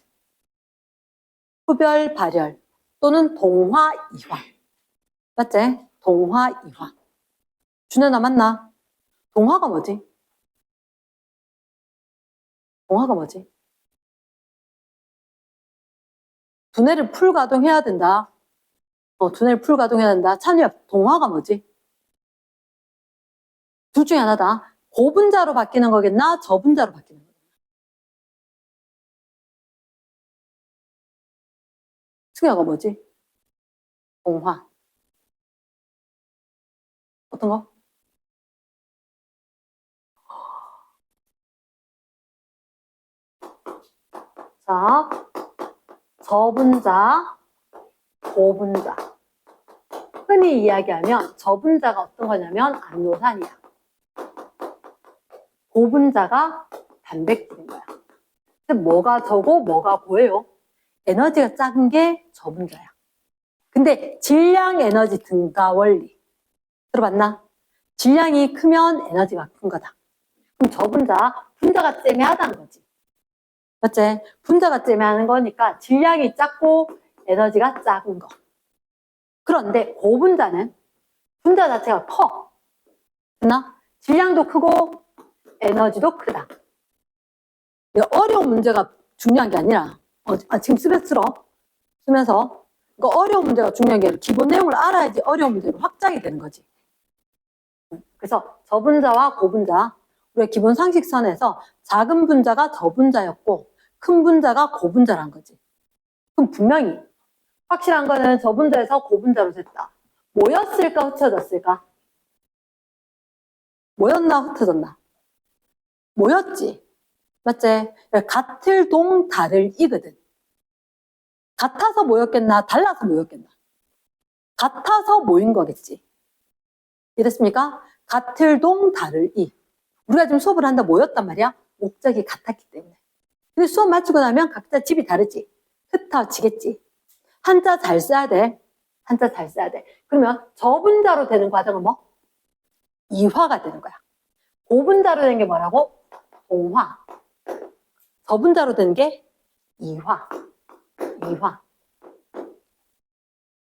흡열, 발열 또는 동화, 이화. 맞지? 동화, 이화. 준현아 맞나? 동화가 뭐지? 두뇌를 풀 가동해야 된다. 두뇌를 풀 가동해야 된다. 찬우야, 동화가 뭐지? 둘 중에 하나다. 고분자로 바뀌는 거겠나? 저분자로 바뀌는 거겠나? 승혁아 뭐지? 동화. 어떤 거? 자, 저분자, 고분자. 흔히 이야기하면 저분자가 어떤 거냐면 암노산이야. 고분자가 단백질인 거야. 근데 뭐가 저고 뭐가 고예요? 에너지가 작은 게 저분자야. 근데 질량 에너지 증가 원리 들어봤나? 질량이 크면 에너지가 큰 거다. 그럼 분자가 째매하다는 거지. 맞지? 분자가 째매하는 거니까 질량이 작고 에너지가 작은 거. 그런데 고분자는 분자 자체가 커. 됐나? 질량도 크고 에너지도 크다. 어려운 문제가 중요한 게 아니라 지금 쓰면서 어려운 문제가 중요한 게 아니라 기본 내용을 알아야지 어려운 문제로 확장이 되는 거지. 그래서 저분자와 고분자 우리가 기본 상식선에서 작은 분자가 저분자였고 큰 분자가 고분자란 거지. 그럼 분명히 확실한 거는 저분자에서 고분자로 됐다. 모였을까 흩어졌을까? 모였나 흩어졌나? 모였지. 맞지? 같을 동 다를 이거든. 같아서 모였겠나 달라서 모였겠나? 같아서 모인 거겠지. 이랬습니까? 같을 동 다를 이. 우리가 지금 수업을 한다 모였단 말이야. 목적이 같았기 때문에. 근데 수업 마치고 나면 각자 집이 다르지. 흩어지겠지. 한자 잘 써야 돼. 한자 잘 써야 돼. 그러면 저분자로 되는 과정은 뭐? 이화가 되는 거야. 고분자로 되는 게 뭐라고? 동화. 저분자로 되는 게 이화. 이화.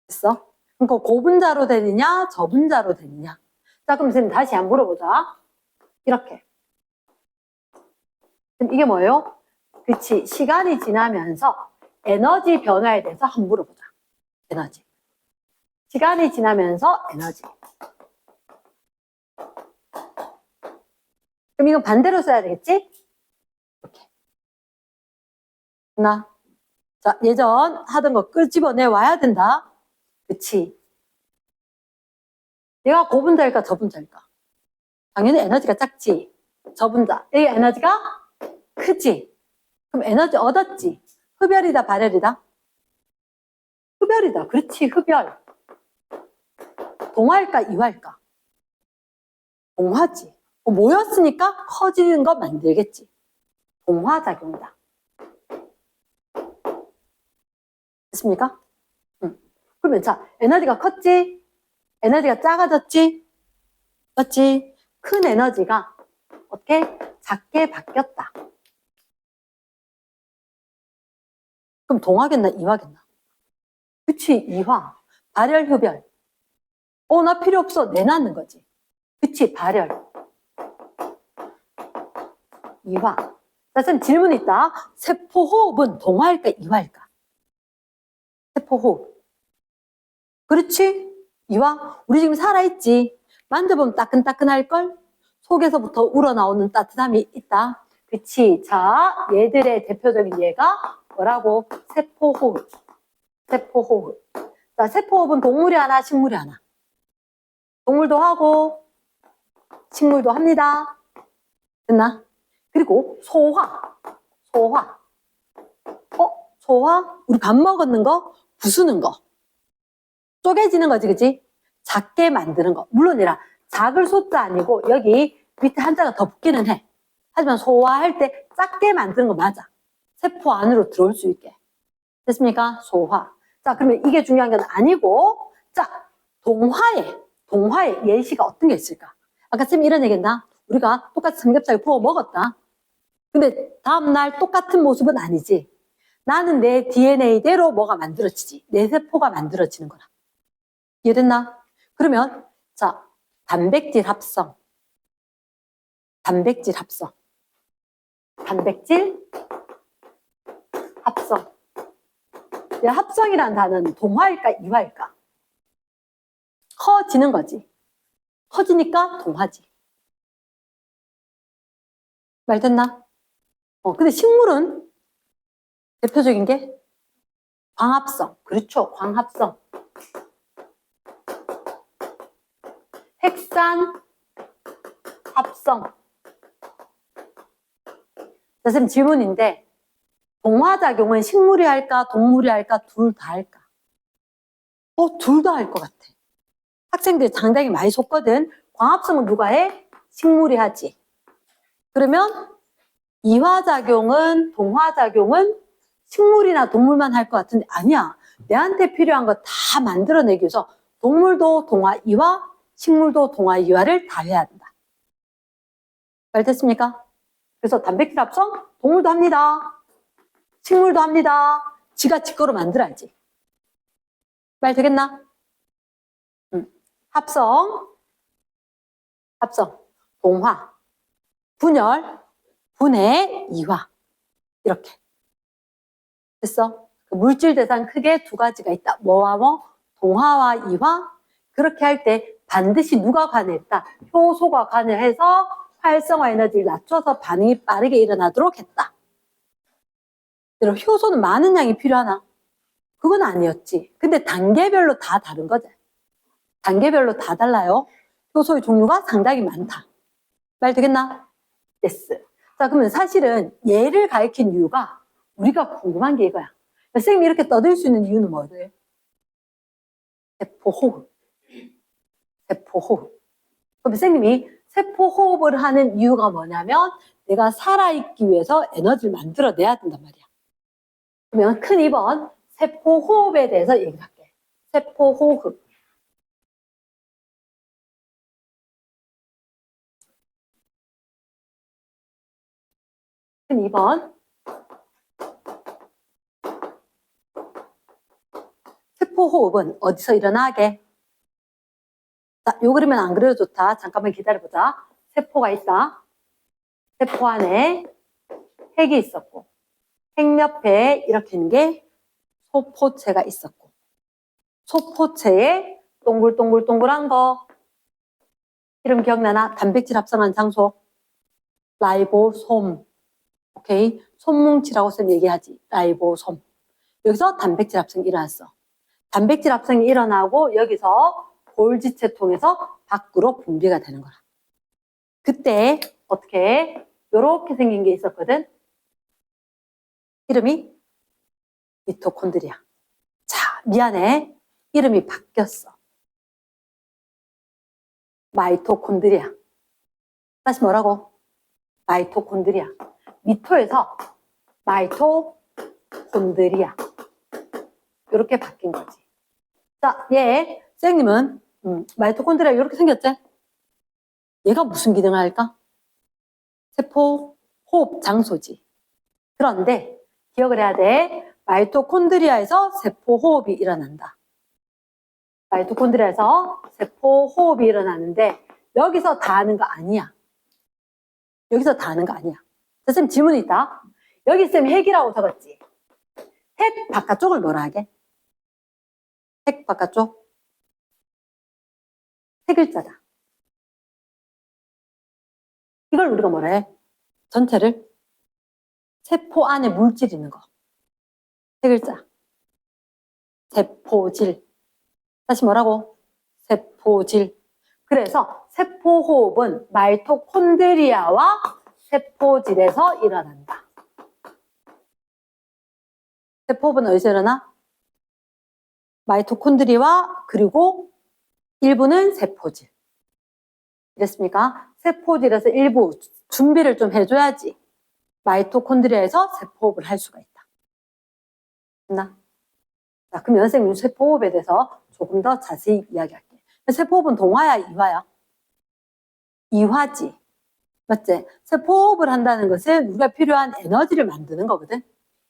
됐어? 그러니까 고분자로 되느냐 저분자로 되느냐. 자, 그럼 선생님 다시 한번 물어보자. 이렇게. 그럼 이게 뭐예요? 그치. 시간이 지나면서 에너지 변화에 대해서 한번 물어보자. 에너지. 시간이 지나면서 에너지. 그럼 이건 반대로 써야 되겠지? 이렇게. 자, 예전 하던 거 끄집어내 와야 된다. 그치? 얘가 고분자일까 저분자일까? 당연히 에너지가 작지. 저분자. 얘 에너지가 크지. 그럼 에너지 얻었지. 흡열이다 발열이다? 흡열이다. 그렇지, 흡열. 동화일까 이화일까? 동화지. 모였으니까 커지는 거 만들겠지. 동화작용이다. 됐습니까? 그러면 자, 에너지가 컸지? 에너지가 작아졌지? 맞지? 큰 에너지가 어떻게? 작게 바뀌었다. 그럼 동화겠나 이화겠나? 그치, 이화. 발열, 흡열. 나 필요 없어. 내놨는 거지. 그치, 발열. 이화. 자, 선생님 질문 있다. 세포호흡은 동화일까 이화일까? 세포호흡. 그렇지? 이화. 우리 지금 살아있지? 만져보면 따끈따끈할걸? 속에서부터 우러나오는 따뜻함이 있다. 그치? 자, 얘들의 대표적인 예가 뭐라고? 세포호흡. 세포호흡. 자, 세포호흡은 동물이 하나, 식물이 하나? 동물도 하고 식물도 합니다. 됐나? 그리고 소화. 소화. 소화? 우리 밥 먹었는 거? 부수는 거. 쪼개지는 거지, 그치? 작게 만드는 거. 물론이라 작을 소자 아니고 여기 밑에 한자가 더 붙기는 해. 하지만 소화할 때 작게 만드는 거 맞아. 세포 안으로 들어올 수 있게. 됐습니까? 소화. 자, 그러면 이게 중요한 건 아니고, 자, 동화의 예시가 어떤 게 있을까? 아까 쌤 이런 얘기 했나? 우리가 똑같이 삼겹살 구워 먹었다. 근데 다음날 똑같은 모습은 아니지. 나는 내 DNA대로 뭐가 만들어지지. 내 세포가 만들어지는 거라. 이해됐나? 그러면 자, 단백질 합성. 단백질 합성. 단백질 합성. 이 합성이라는 단어는 동화일까 이화일까? 커지는 거지. 커지니까 동화지. 말 됐나? 근데 식물은 대표적인 게 광합성. 그렇죠. 광합성. 핵산 합성. 자, 선생님 질문인데 동화작용은 식물이 할까 동물이 할까 둘 다 할까? 둘 다 할 것 같아. 학생들이 상당히 많이 속거든. 광합성은 누가 해? 식물이 하지. 그러면 이화작용은 동화작용은 식물이나 동물만 할 것 같은데 아니야. 내한테 필요한 거 다 만들어내기 위해서 동물도 동화 이화, 식물도 동화 이화를 다 해야 된다. 말 됐습니까? 그래서 단백질 합성 동물도 합니다. 식물도 합니다. 지가 지거로 만들어야지. 말 되겠나? 합성, 동화, 분열, 분해, 이화. 이렇게. 됐어? 물질 대상 크게 두 가지가 있다. 뭐와 뭐? 동화와 이화. 그렇게 할 때 반드시 누가 관여했다? 효소가 관여해서 활성화 에너지를 낮춰서 반응이 빠르게 일어나도록 했다. 그럼 효소는 많은 양이 필요하나? 그건 아니었지. 근데 단계별로 다 다른 거지. 단계별로 다 달라요. 효소의 종류가 상당히 많다. 말 되겠나? yes. 자, 자, 그러면 사실은 얘를 가리킨 이유가 우리가 궁금한 게 이거야. 선생님이 이렇게 떠들 수 있는 이유는 뭐예요? 세포호흡. 세포호흡. 그럼 선생님이 세포호흡을 하는 이유가 뭐냐면 내가 살아있기 위해서 에너지를 만들어내야 된단 말이야. 그러면 큰 2번 세포호흡에 대해서 얘기할게. 세포호흡. 큰 2번 세포호흡은 어디서 일어나게? 자, 요 그림은 안 그려도 좋다. 잠깐만 기다려보자. 세포가 있다. 세포 안에 핵이 있었고 핵 옆에 이렇게 있는 게 소포체가 있었고 소포체에 동글동글동글한 거 이름 기억나나? 단백질 합성한 장소 라이보솜. 오케이? 솜뭉치라고 쌤 얘기하지. 라이보솜. 여기서 단백질 합성이 일어났어. 단백질 합성이 일어나고 여기서 골지체 통해서 밖으로 분비가 되는 거라. 그때 어떻게 요렇게 생긴 게 있었거든. 이름이 미토콘드리아. 자, 미안해. 이름이 바뀌었어. 마이토콘드리아. 다시 뭐라고? 마이토콘드리아. 미토에서 마이토콘드리아. 이렇게 바뀐 거지. 자, 얘 선생님은 마이토콘드리아 이렇게 생겼지? 얘가 무슨 기능을 할까? 세포 호흡 장소지. 그런데 기억을 해야 돼. 마이토콘드리아에서 세포 호흡이 일어난다. 마이토콘드리아에서 세포 호흡이 일어나는데 여기서 다 하는 거 아니야. 여기서 다 하는 거 아니야. 선생님 질문이 있다. 여기 쌤 핵이라고 적었지. 핵 바깥쪽을 뭐라 하게? 핵 바깥쪽? 세 글자다. 이걸 우리가 뭐라 해? 전체를 세포 안에 물질 있는 거. 세 글자. 세포질. 다시 뭐라고? 세포질. 그래서 세포호흡은 마이토콘드리아와 세포질에서 일어난다. 세포호흡은 어디서 일어나? 마이토콘드리아 그리고 일부는 세포질. 이랬습니까? 세포질에서 일부 준비를 좀 해줘야지 마이토콘드리아에서 세포호흡을 할 수가 있다. 됐나? 자, 그럼 선생님 세포호흡에 대해서 조금 더 자세히 이야기할게. 세포호흡은 동화야, 이화야? 이화지. 맞지? 세포호흡을 한다는 것은 우리가 필요한 에너지를 만드는 거거든.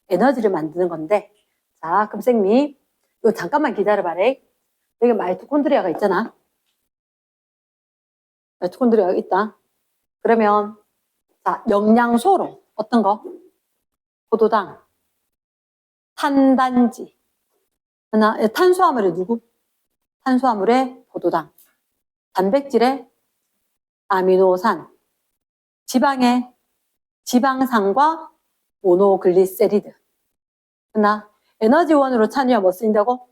에너지를 만드는 건데, 자, 그럼 선생님이 이거 잠깐만 기다려봐래. 여기 마이토콘드리아가 있잖아. 마이토콘드리아가 있다. 그러면 자, 영양소로 어떤 거? 포도당, 탄단지. 하나, 탄수화물에 누구? 탄수화물에 포도당, 단백질에 아미노산, 지방에 지방산과 모노글리세리드. 하나, 에너지원으로 찬이와 뭐 쓰인다고?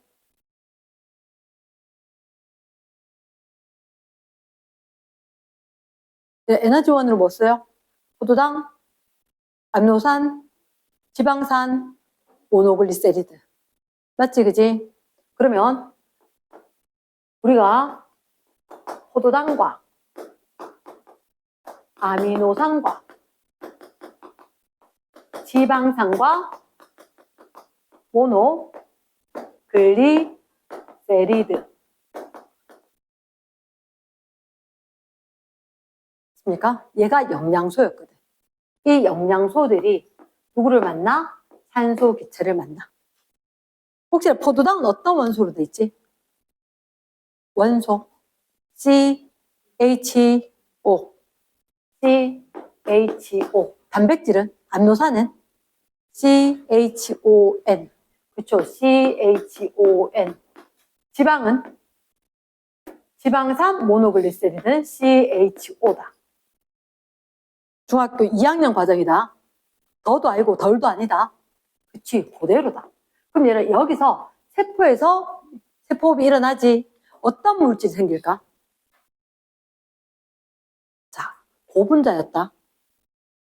네, 에너지원으로 뭐 써요? 포도당, 아미노산, 지방산, 모노글리세리드. 맞지, 그지? 그러면 우리가 포도당과 아미노산과 지방산과 모노글리세리드. 맞습니까? 얘가 영양소였거든. 이 영양소들이 누구를 만나? 산소 기체를 만나. 혹시 포도당은 어떤 원소로 돼 있지? 원소 CHO. CHO. 단백질은 아미노산은 CHON. 그렇죠? CHON. 지방은 지방산 모노글리세리드는 CHO다. 중학교 2학년 과정이다. 더도 아니고 덜도 아니다. 그치, 그대로다. 그럼 얘는 여기서 세포에서 세포호흡이 일어나지. 어떤 물질이 생길까? 자, 고분자였다.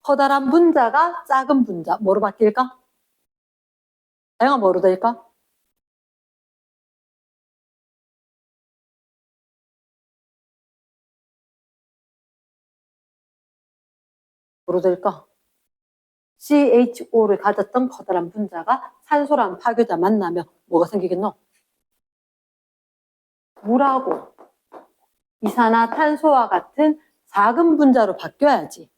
커다란 분자가 작은 분자. 뭐로 바뀔까? 다영아 뭐로 될까? 뭐로 될까? CHO를 가졌던 커다란 분자가 산소랑 파괴자 만나면 뭐가 생기겠노? 물하고 이산화탄소와 같은 작은 분자로 바뀌어야지.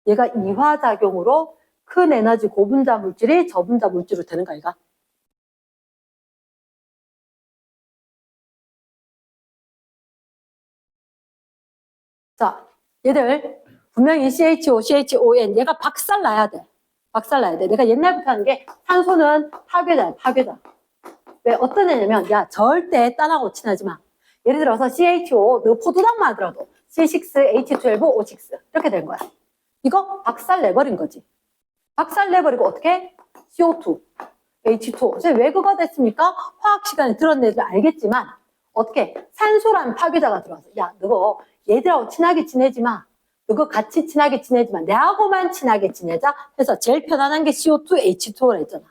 얘가 이화작용으로 큰 에너지 고분자 물질이 저분자 물질로 되는 거 아이가? 자, 얘들 분명히 CHO, CHON 얘가 박살나야 돼. 박살나야 돼. 내가 옛날부터 하는 게 산소는 파괴자야, 파괴자. 왜 어떤 애냐면 야 절대 딴하고 친하지 마. 예를 들어서 CHO 너 포도당만 하더라도 C6H12O6 이렇게 된 거야. 이거 박살 내버린 거지. 박살 내버리고 어떻게? CO2, H2. 왜 그거 됐습니까? 화학 시간에 들은 애들 알겠지만 어떻게? 산소라는 파괴자가 들어와서 야 너거 얘들하고 친하게 지내지 마. 너거 같이 친하게 지내지 마. 내하고만 친하게 지내자 해서 제일 편안한 게 CO2, H2라 했잖아.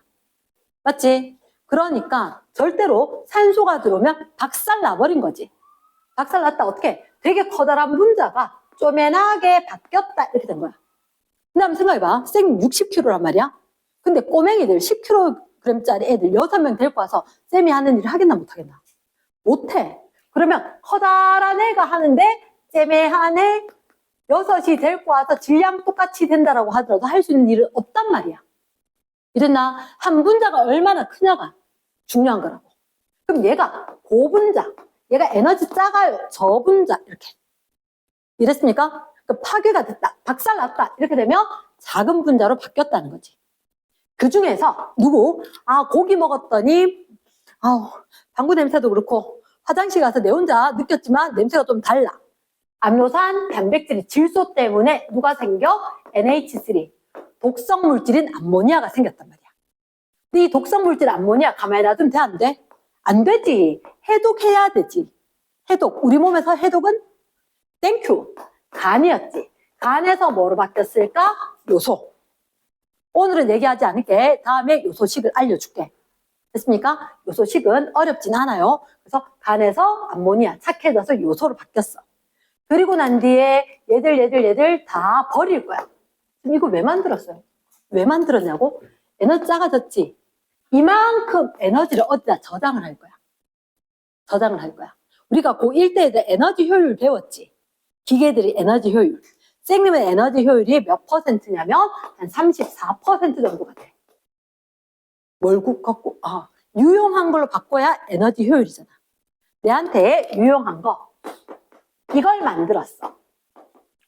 맞지? 그러니까 절대로 산소가 들어오면 박살 나버린 거지. 박살 났다 어떻게? 되게 커다란 분자가 쪼매나게 바뀌었다 이렇게 된 거야. 그 다음 생각해봐. 쌤 60kg란 말이야. 근데 꼬맹이들 10kg짜리 애들 6명 데리고 와서 쌤이 하는 일을 하겠나 못하겠나? 못해. 그러면 커다란 애가 하는데 쟤매한 애 6이 데리고 와서 질량 똑같이 된다라고 하더라도 할 수 있는 일은 없단 말이야. 이랬나? 한 분자가 얼마나 크냐가 중요한 거라고. 그럼 얘가 고분자, 얘가 에너지 작아요. 저분자 이렇게. 이랬습니까? 그 파괴가 됐다. 박살났다. 이렇게 되면 작은 분자로 바뀌었다는 거지. 그 중에서 누구? 아 고기 먹었더니 방구 냄새도 그렇고 화장실 가서 내 혼자 느꼈지만 냄새가 좀 달라. 암노산 단백질이 질소 때문에 누가 생겨? NH3. 독성 물질인 암모니아가 생겼단 말이야. 근데 이 독성 물질 암모니아 가만히 놔두면 돼? 안 돼? 안 되지. 해독해야 되지. 해독. 우리 몸에서 해독은 땡큐. 간이었지. 간에서 뭐로 바뀌었을까? 요소. 오늘은 얘기하지 않을게. 다음에 요소식을 알려줄게. 됐습니까? 요소식은 어렵진 않아요. 그래서 간에서 암모니아 착해져서 요소로 바뀌었어. 그리고 난 뒤에 얘들 다 버릴 거야. 그럼 이거 왜 만들었어요? 왜 만들었냐고? 에너지 작아졌지? 이만큼 에너지를 어디다 저장을 할 거야. 저장을 할 거야. 우리가 고1 때 에너지 효율 배웠지? 기계들이 에너지 효율. 생님은 에너지 효율이 몇 퍼센트냐면 한 34% 정도가 돼. 뭘 갖고? 유용한 걸로 바꿔야 에너지 효율이잖아. 내한테 유용한 거 이걸 만들었어.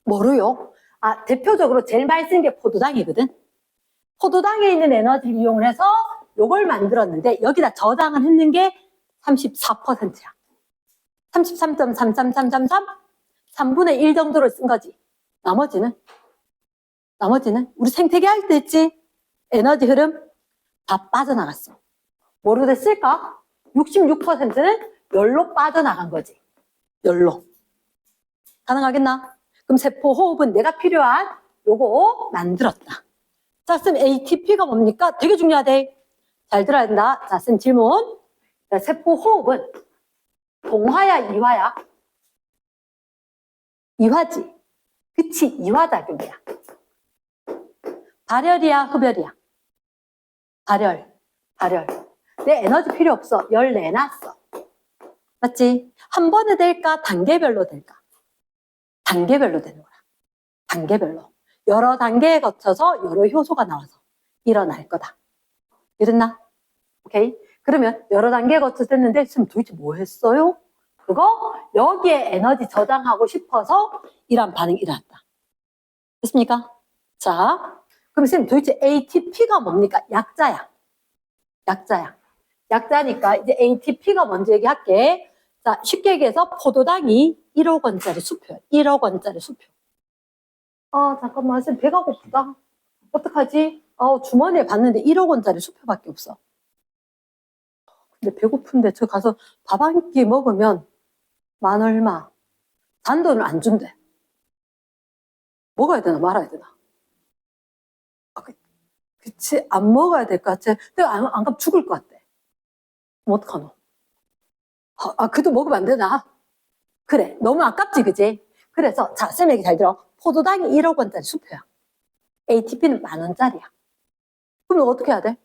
뭐로요? 대표적으로 제일 많이 쓰는 게 포도당이거든. 포도당에 있는 에너지를 이용을 해서 요걸 만들었는데 여기다 저장을 했는 게 34%야. 33.33333 3분의 1 정도를 쓴 거지. 나머지는 우리 생태계 할 때 했지? 에너지 흐름 다 빠져나갔어. 뭐로 됐을까? 66%는 열로 빠져나간 거지. 열로. 가능하겠나? 그럼 세포 호흡은 내가 필요한 요거 만들었다. 자, 쌤 ATP가 뭡니까? 되게 중요하대. 잘 들어야 된다. 자, 쌤 질문. 세포 호흡은 동화야, 이화야? 이화지. 그치, 이화작용이야. 발열이야, 흡열이야? 발열. 내 에너지 필요 없어. 열 내놨어. 맞지? 한 번에 될까? 단계별로 될까? 단계별로 되는 거야. 단계별로. 여러 단계에 거쳐서 여러 효소가 나와서 일어날 거다. 이랬나? 오케이? 그러면 여러 단계에 거쳐서 됐는데 지금 도대체 뭐 했어요? 그거 여기에 에너지 저장하고 싶어서 이런 반응이 일어났다. 됐습니까? 자, 그럼 선생님 도대체 ATP가 뭡니까? 약자야. 약자니까 이제 ATP가 먼저 얘기할게. 자, 쉽게 얘기해서 포도당이 1억 원짜리 수표야. 1억 원짜리 수표. 잠깐만, 선생님 배가 고프다. 어떡하지? 주머니에 봤는데 1억 원짜리 수표밖에 없어. 근데 배고픈데 저 가서 밥 한 끼 먹으면 만 얼마. 잔돈을 안 준대. 먹어야 되나 말아야 되나? 그치, 안 먹어야 될 것 같아. 내가 안 가면 죽을 것 같아. 그럼 어떡하노? 그래도 먹으면 안 되나? 그래, 너무 아깝지, 그지? 그래서, 자, 쌤 얘기 잘 들어. 포도당이 1억 원짜리 수표야. ATP는 10,000원짜리야. 그럼 너 어떻게 해야 돼?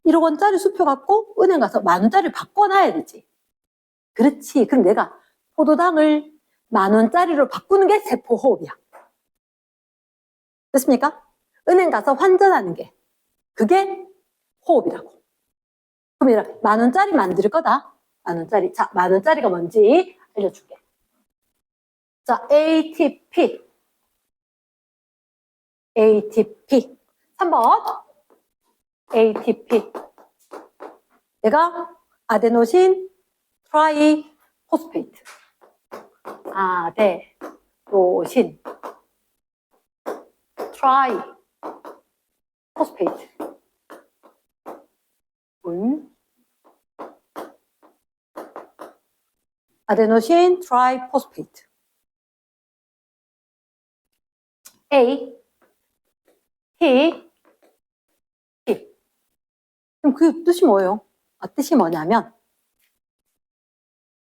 1억 원짜리 수표 갖고 은행 가서 10,000원짜리 바꿔놔야 되지. 그렇지. 그럼 내가 포도당을 10,000원짜리로 바꾸는 게 세포호흡이야. 됐습니까? 은행 가서 환전하는 게 그게 호흡이라고. 그럼 얘들아 10,000원짜리 만들 거다. 10,000원짜리. 자, 10,000원짜리가 뭔지 알려줄게. 자, ATP. 3번. ATP. 얘가 아데노신 트라이포스페이트. 아데노신 트라이포스페이트. 아데노신 트라이포스페이트. A, T, P. 그럼 그 뜻이 뭐예요? 뜻이 뭐냐면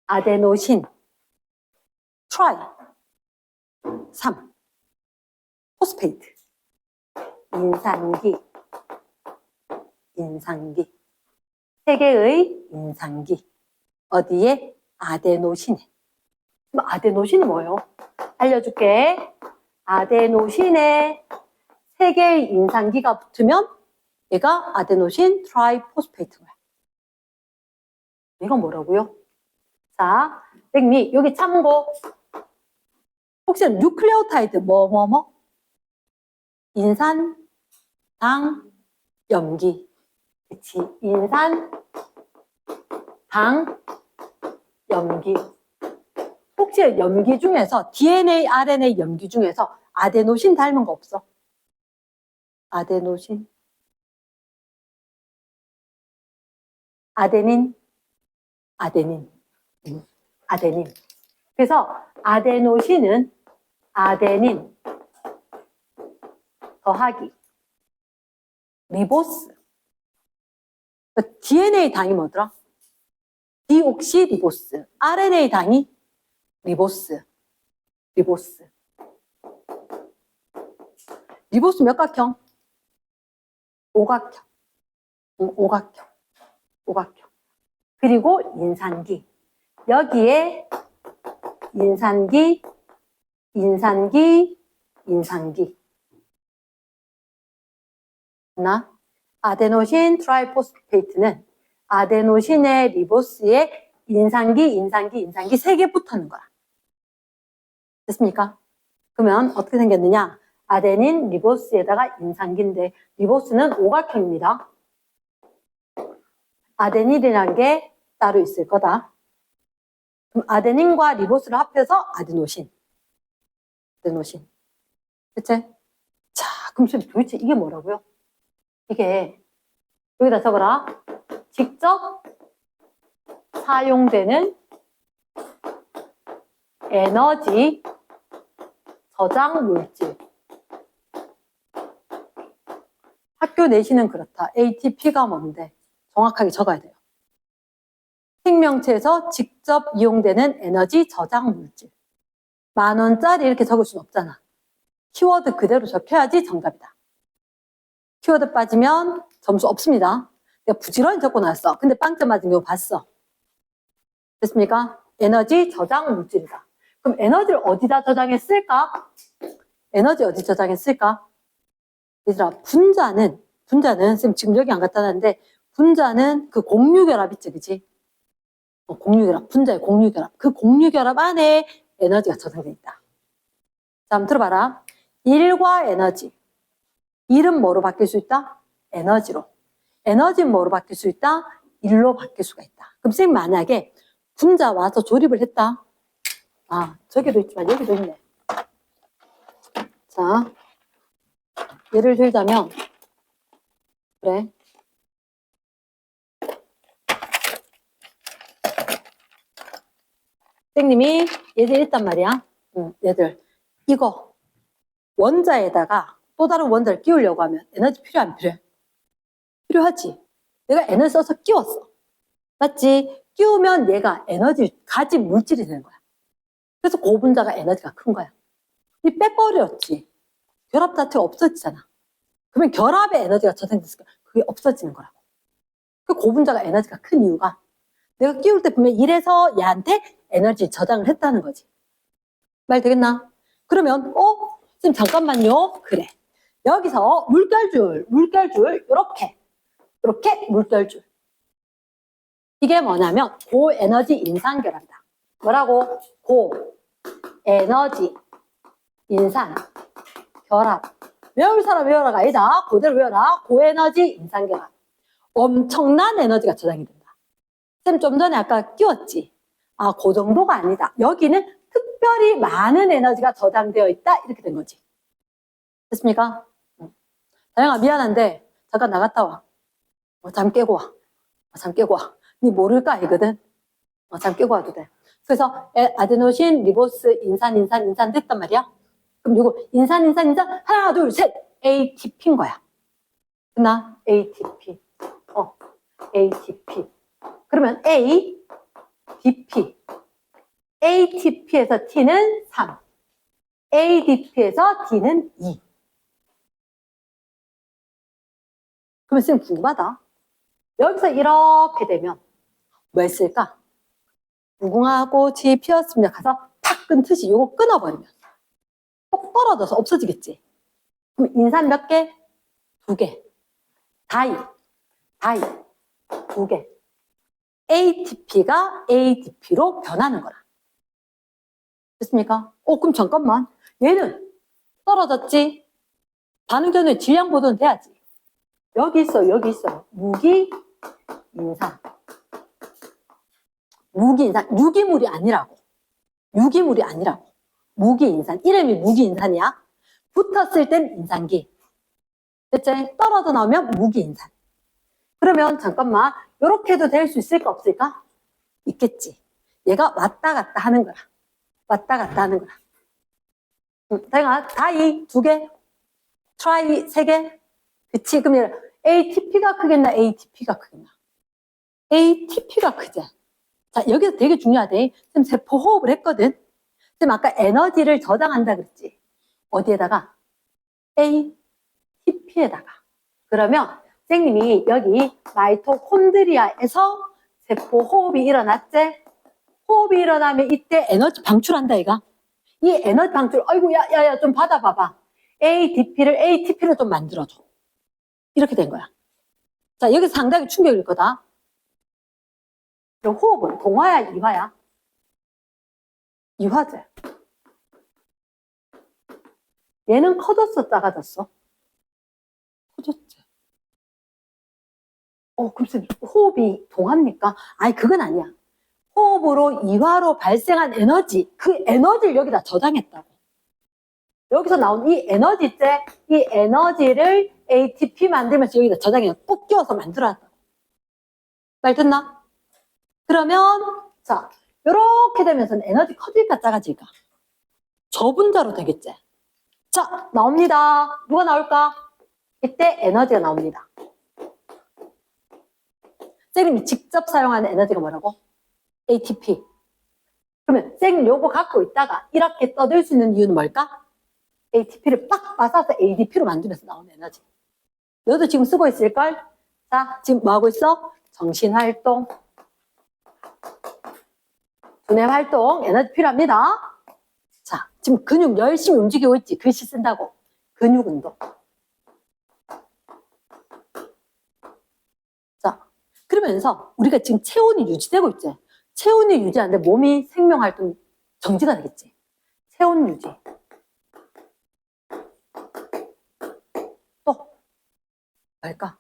아데노신 트라이 3 포스페이트 인산기 세 개의 인산기 어디에? 아데노신에. 그럼 아데노신이 뭐예요? 알려줄게. 아데노신에 세 개의 인산기가 붙으면 얘가 아데노신 트라이포스페이트인 거야. 이건 뭐라고요? 자, 백미 여기 참고 혹시 뉴클레오타이드 인산, 당, 염기. 그치? 인산, 당, 염기. 혹시 염기 중에서 DNA, RNA 염기 중에서 아데노신 닮은 거 없어? 아데노신, 아데닌. 그래서 아데노신은 아데닌 더하기 리보스. DNA 당이 뭐더라? 디옥시리보스. RNA 당이 리보스. 리보스 몇 각형? 오각형. 오각형. 그리고 인산기. 여기에 인산기. 아데노신 트라이포스페이트는 아데노신의 리보스에 인산기 세 개 붙는 거야. 됐습니까? 그러면 어떻게 생겼느냐? 아데닌 리보스에다가 인산기인데 리보스는 오각형입니다. 아데닌이라는 게 따로 있을 거다. 그럼 아데닌과 리보스를 합해서 아데노신. 그치? 자, 그럼 도대체 이게 뭐라고요? 이게 여기다 적어라. 직접 사용되는 에너지 저장 물질. 학교 내시는 그렇다. ATP가 뭔데? 정확하게 적어야 돼요. 생명체에서 직접 이용되는 에너지 저장 물질. 10,000원짜리 이렇게 적을 순 없잖아. 키워드 그대로 적혀야지 정답이다. 키워드 빠지면 점수 없습니다. 내가 부지런히 적고 났어. 근데 빵점 맞은 거 봤어. 됐습니까? 에너지 저장 물질이다. 그럼 에너지를 어디다 저장했을까? 얘들아, 분자는 쌤 지금 여기 안 갖다 놨는데 분자는 그 공유결합 있지, 그지? 공유결합, 분자의 공유결합. 그 공유결합 안에 에너지가 저장돼 있다. 자, 한번 들어봐라. 1과 에너지. 1은 뭐로 바뀔 수 있다? 에너지로. 에너지는 뭐로 바뀔 수 있다? 1로 바뀔 수가 있다. 그럼 쌤 만약에 분자 와서 조립을 했다. 저기도 있지만 여기도 있네. 자, 예를 들자면 그래. 선생님이 얘들 있단 말이야. 얘들 이거 원자에다가 또 다른 원자를 끼우려고 하면 에너지 필요 안 필요해? 필요하지. 내가 에너지 써서 끼웠어. 맞지? 끼우면 얘가 에너지 가진 물질이 되는 거야. 그래서 고분자가 에너지가 큰 거야. 이 빼버렸지. 결합 자체가 없어지잖아. 그러면 결합의 에너지가 저장됐으니까 그게 없어지는 거라고. 그 고분자가 에너지가 큰 이유가 내가 끼울 때 보면 이래서 얘한테 에너지 저장을 했다는 거지. 말 되겠나? 그러면 선생님 잠깐만요. 그래. 여기서 물결줄 이렇게 물결줄. 이게 뭐냐면 고에너지 인산결합이다. 뭐라고? 고에너지 인산결합. 외울 사람 외워라가 아니다. 그대로 외워라. 고에너지 인산결합. 엄청난 에너지가 저장이 된다. 쌤 좀 전에 아까 끼웠지? 아, 그 정도가 아니다. 여기는 특별히 많은 에너지가 저장되어 있다. 이렇게 된 거지. 됐습니까? 다영아 미안한데 잠깐 나갔다 와. 잠 깨고 와. 잠 깨고 와. 니 모를까 아니거든. 잠 깨고 와도 돼. 그래서 아데노신, 리보스, 인산 됐단 말이야. 그럼 이거 인산 하나 둘 셋 ATP인 거야. 됐나? ATP. ATP. 그러면 ADP. ATP에서 T는 3. ADP에서 D는 2. 그러면 쌤 궁금하다. 여기서 이렇게 되면 뭐 했을까? 무궁화 꽃이 피었습니다. 가서 탁 끊듯이 요거 끊어버리면 꼭 떨어져서 없어지겠지. 그럼 인산 몇 개? 2개. 다이 2개. ATP가 ADP로 변하는 거라. 됐습니까? 그럼 잠깐만. 얘는 떨어졌지? 반응 전에 질량 보존 돼야지. 여기 있어. 무기 인산. 유기물이 아니라고. 무기 인산. 이름이 무기 인산이야. 붙었을 땐 인산기. 됐지? 떨어져 나오면 무기 인산. 그러면 잠깐만. 요렇게 해도 될 수 있을까 없을까? 있겠지. 얘가 왔다 갔다 하는 거라. 다영아, 다이 2개, 트라이 3개. 그치? 그러면 ATP가 크겠나? ATP가 크겠나? ATP가 크지. 자, 여기서 되게 중요하대. 쌤 세포 호흡을 했거든. 쌤 아까 에너지를 저장한다 그랬지. 어디에다가? ATP에다가. 그러면 선생님이 여기 마이토콘드리아에서 세포 호흡이 일어났지? 호흡이 일어나면 이때 에너지 방출한다 이가. 이 에너지 방출, 아이고 야 좀 받아봐봐. ATP로 좀 만들어줘. 이렇게 된 거야. 자, 여기서 상당히 충격일 거다. 그럼 호흡은 동화야 이화야? 이화제. 얘는 커졌어 작아졌어? 커졌지. 그럼 호흡이 동합니까? 아니 그건 아니야. 호흡으로 이화로 발생한 에너지, 그 에너지를 여기다 저장했다고. 여기서 나온 이 에너지째, 이 에너지를 ATP 만들면서 여기다 저장해 꼭 끼워서 만들어놨다고. 말 듣나? 그러면 자, 이렇게 되면서 에너지 커질까 작아질까? 저분자로 되겠지. 자, 나옵니다. 누가 나올까? 이때 에너지가 나옵니다. 쌤이 직접 사용하는 에너지가 뭐라고? ATP. 그러면 쌤 요거 갖고 있다가 이렇게 떠들 수 있는 이유는 뭘까? ATP를 빡 빠사서 ADP로 만들면서 나오는 에너지. 너도 지금 쓰고 있을걸? 자, 지금 뭐 하고 있어? 정신활동, 두뇌활동, 에너지 필요합니다. 자, 지금 근육 열심히 움직이고 있지. 글씨 쓴다고. 근육 운동. 자, 그러면서 우리가 지금 체온이 유지되고 있지. 체온이 유지하는데 몸이 생명활동 정지가 되겠지. 체온 유지. 또 뭘까?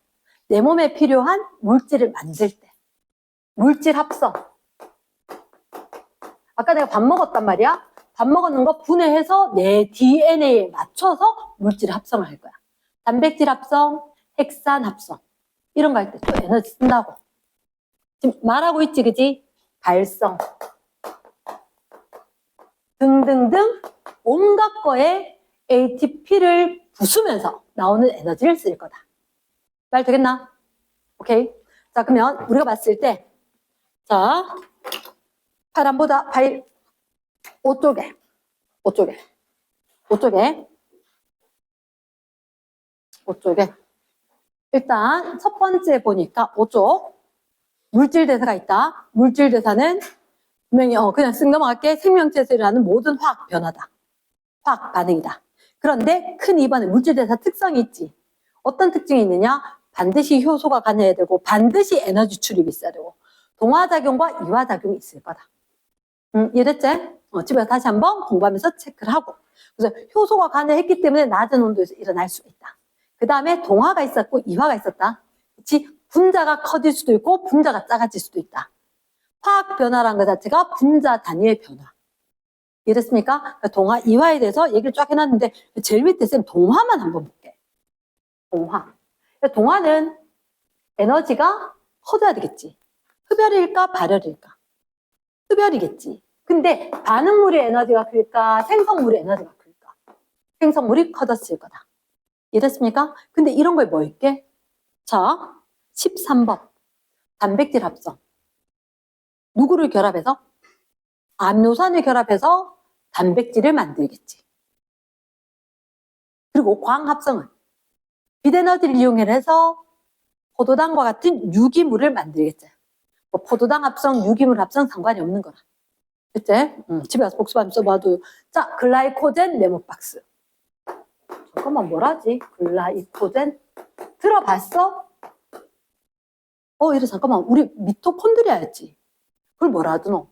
내 몸에 필요한 물질을 만들 때. 물질 합성. 아까 내가 밥 먹었단 말이야. 밥 먹었는 거 분해해서 내 DNA에 맞춰서 물질 합성을 할 거야. 단백질 합성, 핵산 합성. 이런 거 할 때 또 에너지 쓴다고. 지금 말하고 있지, 그지? 발성. 등등등 온갖 거에 ATP를 부수면서 나오는 에너지를 쓸 거다. 말 되겠나? 오케이. 자, 그러면 우리가 봤을 때, 자, 파란보다 파일, 오쪽에, 일단 첫 번째 보니까 오쪽 물질 대사가 있다. 물질 대사는 분명히 그냥 쓱 넘어갈게. 생명체에서 일어나는 모든 화학 변화다. 화학 반응이다. 그런데 큰 2번에 물질 대사 특성이 있지. 어떤 특징이 있느냐? 반드시 효소가 가해야 되고 반드시 에너지 출입이 있어야 되고 동화작용과 이화작용이 있을 거다. 이해됐지? 집에서 다시 한번 공부하면서 체크를 하고. 그래서 효소가 간해했기 때문에 낮은 온도에서 일어날 수 있다. 그 다음에 동화가 있었고 이화가 있었다. 그치? 분자가 커질 수도 있고 분자가 작아질 수도 있다. 화학 변화라는 것 자체가 분자 단위의 변화. 이해됐습니까? 동화, 이화에 대해서 얘기를 쫙 해놨는데 제일 밑에 쌤 동화만 한번 볼게. 동화. 동화는 에너지가 커져야 되겠지. 흡열일까 발열일까? 흡열이겠지. 근데 반응물의 에너지가 클까? 생성물의 에너지가 클까? 생성물이 커졌을 거다. 이해됐습니까? 근데 이런 거에 뭐 있게? 자, 13번. 단백질 합성. 누구를 결합해서? 아미노산을 결합해서 단백질을 만들겠지. 그리고 광합성은 빛에너지를 이용해서 포도당과 같은 유기물을 만들겠지. 뭐 포도당 합성, 유기물 합성 상관이 없는 거라. 그치? 집에 가서 복습하면 써봐도. 자, 글라이코젠 메모박스. 잠깐만, 뭐라지? 글라이코젠? 들어봤어? 이래, 잠깐만. 우리 미토콘드리아였지. 그걸 뭐라 하더노?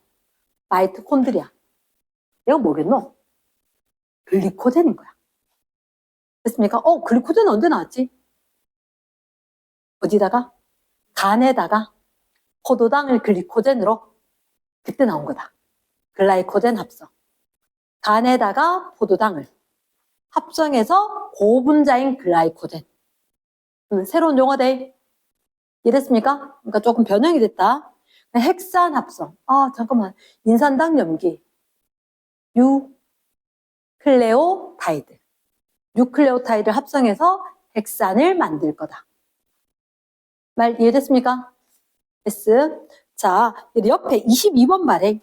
마이토콘드리아. 내가 뭐겠노? 글리코젠인 거야. 됐습니까? 글리코젠은 언제 나왔지? 어디다가? 간에다가 포도당을 글리코젠으로 그때 나온 거다. 글라이코젠 합성. 간에다가 포도당을 합성해서 고분자인 글라이코젠. 새로운 용어대. 이랬습니까? 그러니까 조금 변형이 됐다. 핵산 합성. 잠깐만. 인산당 염기. 유클레오타이드. 유클레오타이드를 합성해서 핵산을 만들 거다. 말 이해됐습니까? S. 자, 옆에 22번 말에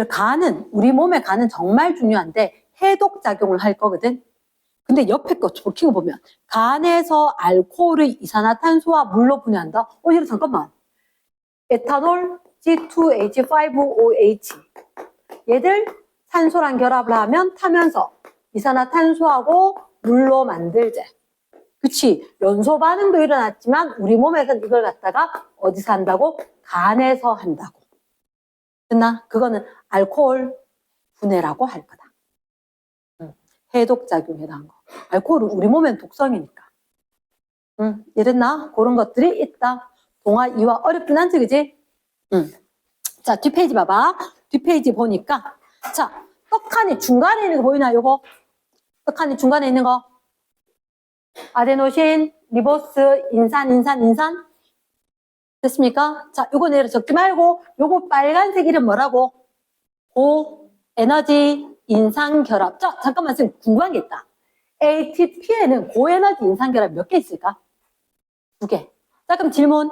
간은, 우리 몸의 간은 정말 중요한데 해독작용을 할 거거든. 근데 옆에 거 볼킹을 보면 간에서 알코올의 이산화탄소와 물로 분해한다? 이래 잠깐만. 에탄올 C2H5OH 얘들 산소랑 결합을 하면 타면서 이산화탄소하고 물로 만들재. 그치? 연소 반응도 일어났지만 우리 몸에서는 이걸 갖다가 어디서 한다고? 간에서 한다고. 됐나? 그거는 알코올 분해라고 할 거다. 해독작용에 대한 거. 알코올은 우리 몸엔 독성이니까. 이랬나? 그런 것들이 있다. 동화, 이화 어렵긴 한지, 그지? 자, 뒷페이지 봐봐. 뒷페이지 보니까. 자, 떡하니 중간에 있는 거 보이나, 요거? 떡하니 중간에 있는 거. 아데노신, 리보스, 인산. 됐습니까? 자, 요거 내려 적지 말고, 요거 빨간색 이름 뭐라고? 고에너지 인산결합. 자, 잠깐만, 선생님, 궁금한 게 있다. ATP에는 고에너지 인산결합 몇 개 있을까? 2개. 자, 그럼 질문.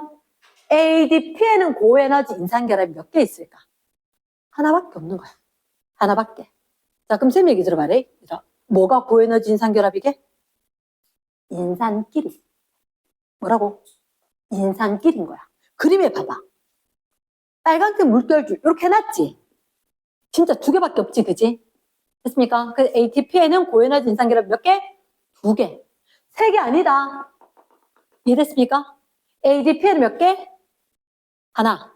ADP에는 고에너지 인산결합이 몇 개 있을까? 하나밖에 없는 거야. 하나밖에. 자, 그럼 쌤 얘기 들어봐래. 뭐가 고에너지 인산결합이게? 인산끼리. 뭐라고? 인산끼리인 거야. 그림에 봐봐. 빨간색 물결줄 이렇게 해놨지? 진짜 2개밖에 없지, 그지? 됐습니까? 그 ATP에는 고에너지 인산결합 몇 개? 2개. 3개 아니다. 이해됐습니까? ADP에는 몇 개? 하나.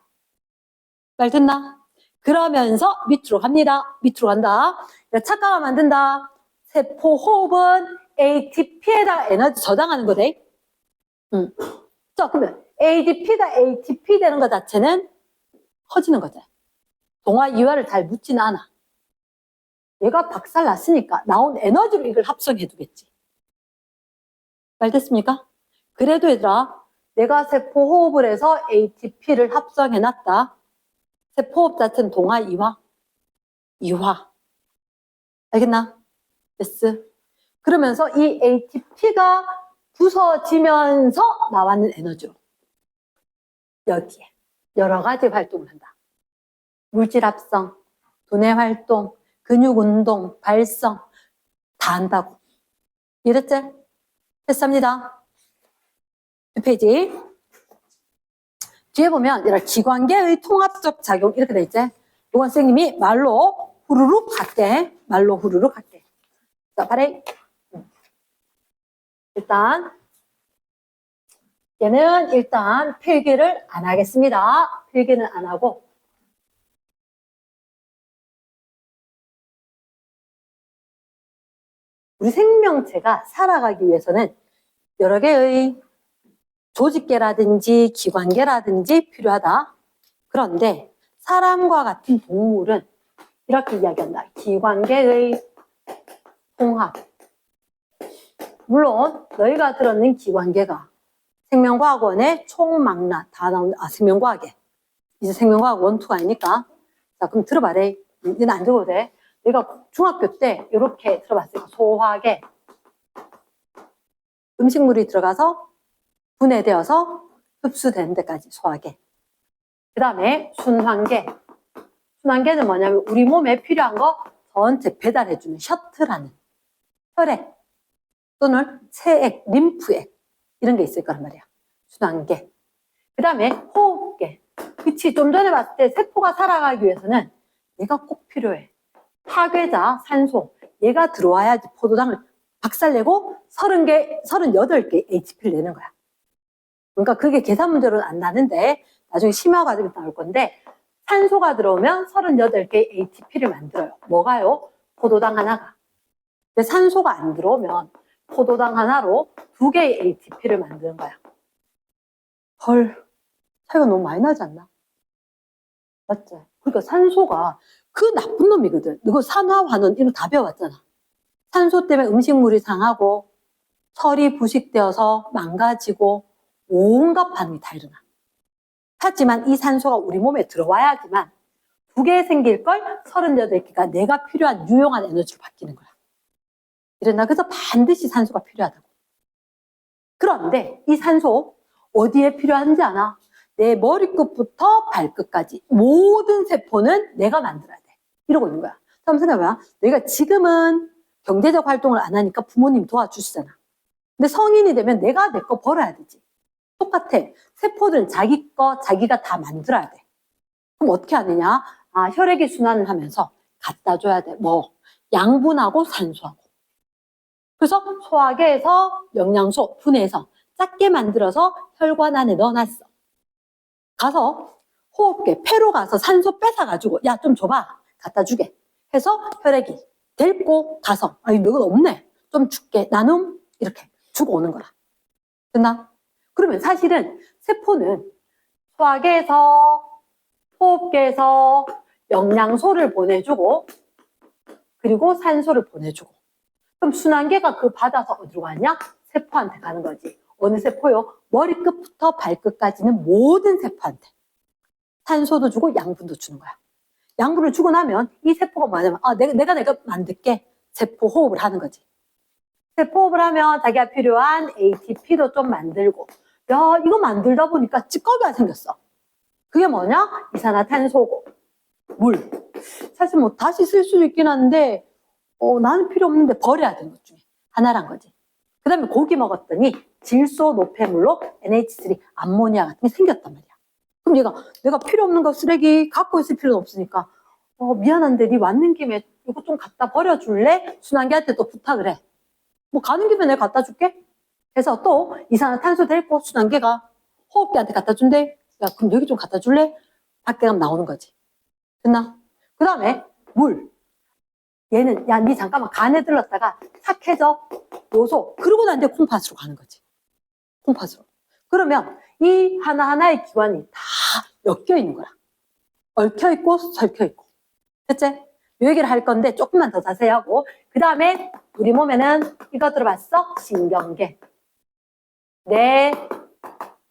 말 됐나? 그러면서 밑으로 갑니다. 밑으로 간다. 착각하면 안 된다. 세포 호흡은 ATP에다가 에너지 저장하는 거대. 자, 그러면 ADP가 ATP 되는 것 자체는 커지는 거지. 동화 이화를 잘 묻지는 않아. 얘가 박살 났으니까 나온 에너지로 이걸 합성해 두겠지. 말 됐습니까? 그래도 얘들아, 내가 세포 호흡을 해서 ATP를 합성해 놨다. 세포 호흡 자체는 동화 이화. 이화. 알겠나? 됐어. 그러면서 이 ATP가 부서지면서 나왔는 에너지로 여기에 여러 가지 활동을 한다. 물질 합성, 두뇌 활동, 근육 운동, 발성 다 한다고. 이랬지? 됐습니다. 두 페이지. 뒤에 보면 이런 기관계의 통합적 작용 이렇게 돼 있지? 요건 선생님이 말로 후루룩 할게. 말로 후루룩 할게. 자, 발에 일단 얘는 일단 필기를 안 하겠습니다. 필기는 안 하고 우리 생명체가 살아가기 위해서는 여러 개의 조직계라든지 기관계라든지 필요하다. 그런데 사람과 같은 동물은 이렇게 이야기한다. 기관계의 통합. 물론 너희가 들었는 기관계가 생명과학원의 총망라 다 나온다. 생명과학에. 이제 생명과학 원투가 아니니까. 자, 그럼 들어봐래. 이제는 안 들어도 돼. 내가 중학교 때 이렇게 들어봤으니까 소화계. 음식물이 들어가서 분해되어서 흡수되는 데까지 소화계. 그 다음에 순환계. 순환계는 뭐냐면 우리 몸에 필요한 거 전체 배달해주는 셔틀하는 혈액 또는 체액, 림프액 이런 게 있을 거란 말이야. 순환계. 그 다음에 호흡계. 그치, 좀 전에 봤을 때 세포가 살아가기 위해서는 얘가 꼭 필요해. 파괴자, 산소. 얘가 들어와야지 포도당을 박살내고 30개, 38개 ATP를 내는 거야. 그러니까 그게 계산 문제로는 안 나는데 나중에 심화 과정에 나올 건데 산소가 들어오면 38개 ATP를 만들어요. 뭐가요? 포도당 하나가. 근데 산소가 안 들어오면 포도당 하나로 2개의 ATP를 만드는 거야. 헐, 차이가 너무 많이 나지 않나? 맞지? 그러니까 산소가 그 나쁜 놈이거든. 이거 산화환원 이런 거 다 배워왔잖아. 산소 때문에 음식물이 상하고 철이 부식되어서 망가지고 온갖 반응이 다 일어나. 하지만 이 산소가 우리 몸에 들어와야지만 2개 생길 걸 38개가 내가 필요한 유용한 에너지로 바뀌는 거야. 이랬나? 그래서 반드시 산소가 필요하다고. 그런데 이 산소 어디에 필요한지 아나? 내 머리끝부터 발끝까지 모든 세포는 내가 만들어야 돼. 이러고 있는 거야. 그럼 생각해봐. 내가 지금은 경제적 활동을 안 하니까 부모님 도와주시잖아. 근데 성인이 되면 내가 내 거 벌어야 되지. 똑같아. 세포들은 자기 거 자기가 다 만들어야 돼. 그럼 어떻게 하느냐? 아, 혈액이 순환을 하면서 갖다 줘야 돼. 뭐 양분하고 산소하고. 그래서 소화계에서 영양소 분해해서 작게 만들어서 혈관 안에 넣어놨어. 가서 호흡계, 폐로 가서 산소 뺏어가지고 야, 좀 줘봐. 갖다 주게. 해서 혈액이 데리고 가서 아니, 너건 없네. 좀 줄게. 나눔. 이렇게 주고 오는 거라. 됐나? 그러면 사실은 세포는 소화계에서 호흡계에서 영양소를 보내주고 그리고 산소를 보내주고 그럼 순환계가 그 받아서 어디로 가냐? 세포한테 가는 거지. 어느 세포요? 머리끝부터 발끝까지는 모든 세포한테 산소도 주고 양분도 주는 거야. 양분을 주고 나면 이 세포가 뭐냐면 아, 내가 만들게. 세포 호흡을 하는 거지. 세포 호흡을 하면 자기가 필요한 ATP도 좀 만들고 야, 이거 만들다 보니까 찌꺼기가 생겼어. 그게 뭐냐? 이산화탄소고 물. 사실 뭐 다시 쓸 수도 있긴 한데 나는 필요 없는데 버려야 되는 것 중에 하나란 거지. 그 다음에 고기 먹었더니 질소 노폐물로 NH3 암모니아 같은 게 생겼단 말이야. 그럼 내가 필요 없는 거 쓰레기 갖고 있을 필요는 없으니까 미안한데 네 왔는 김에 이거 좀 갖다 버려줄래? 순환계한테 또 부탁을 해. 뭐 가는 김에 내가 갖다 줄게. 그래서 또 이산화탄소 데리고 순환계가 호흡기한테 갖다 준대. 야, 그럼 여기 좀 갖다 줄래? 밖에 가면 나오는 거지. 됐나? 그 다음에 물. 얘는 야, 니 잠깐만 간에 들렀다가 착해져. 요소. 그러고 난 뒤에 콩팥으로 가는 거지. 콩팥으로. 그러면 이 하나하나의 기관이 다 엮여 있는 거야. 얽혀 있고 설켜 있고. 됐지? 이 얘기를 할 건데 조금만 더 자세히 하고 그 다음에 우리 몸에는 이거 들어봤어? 신경계. 뇌,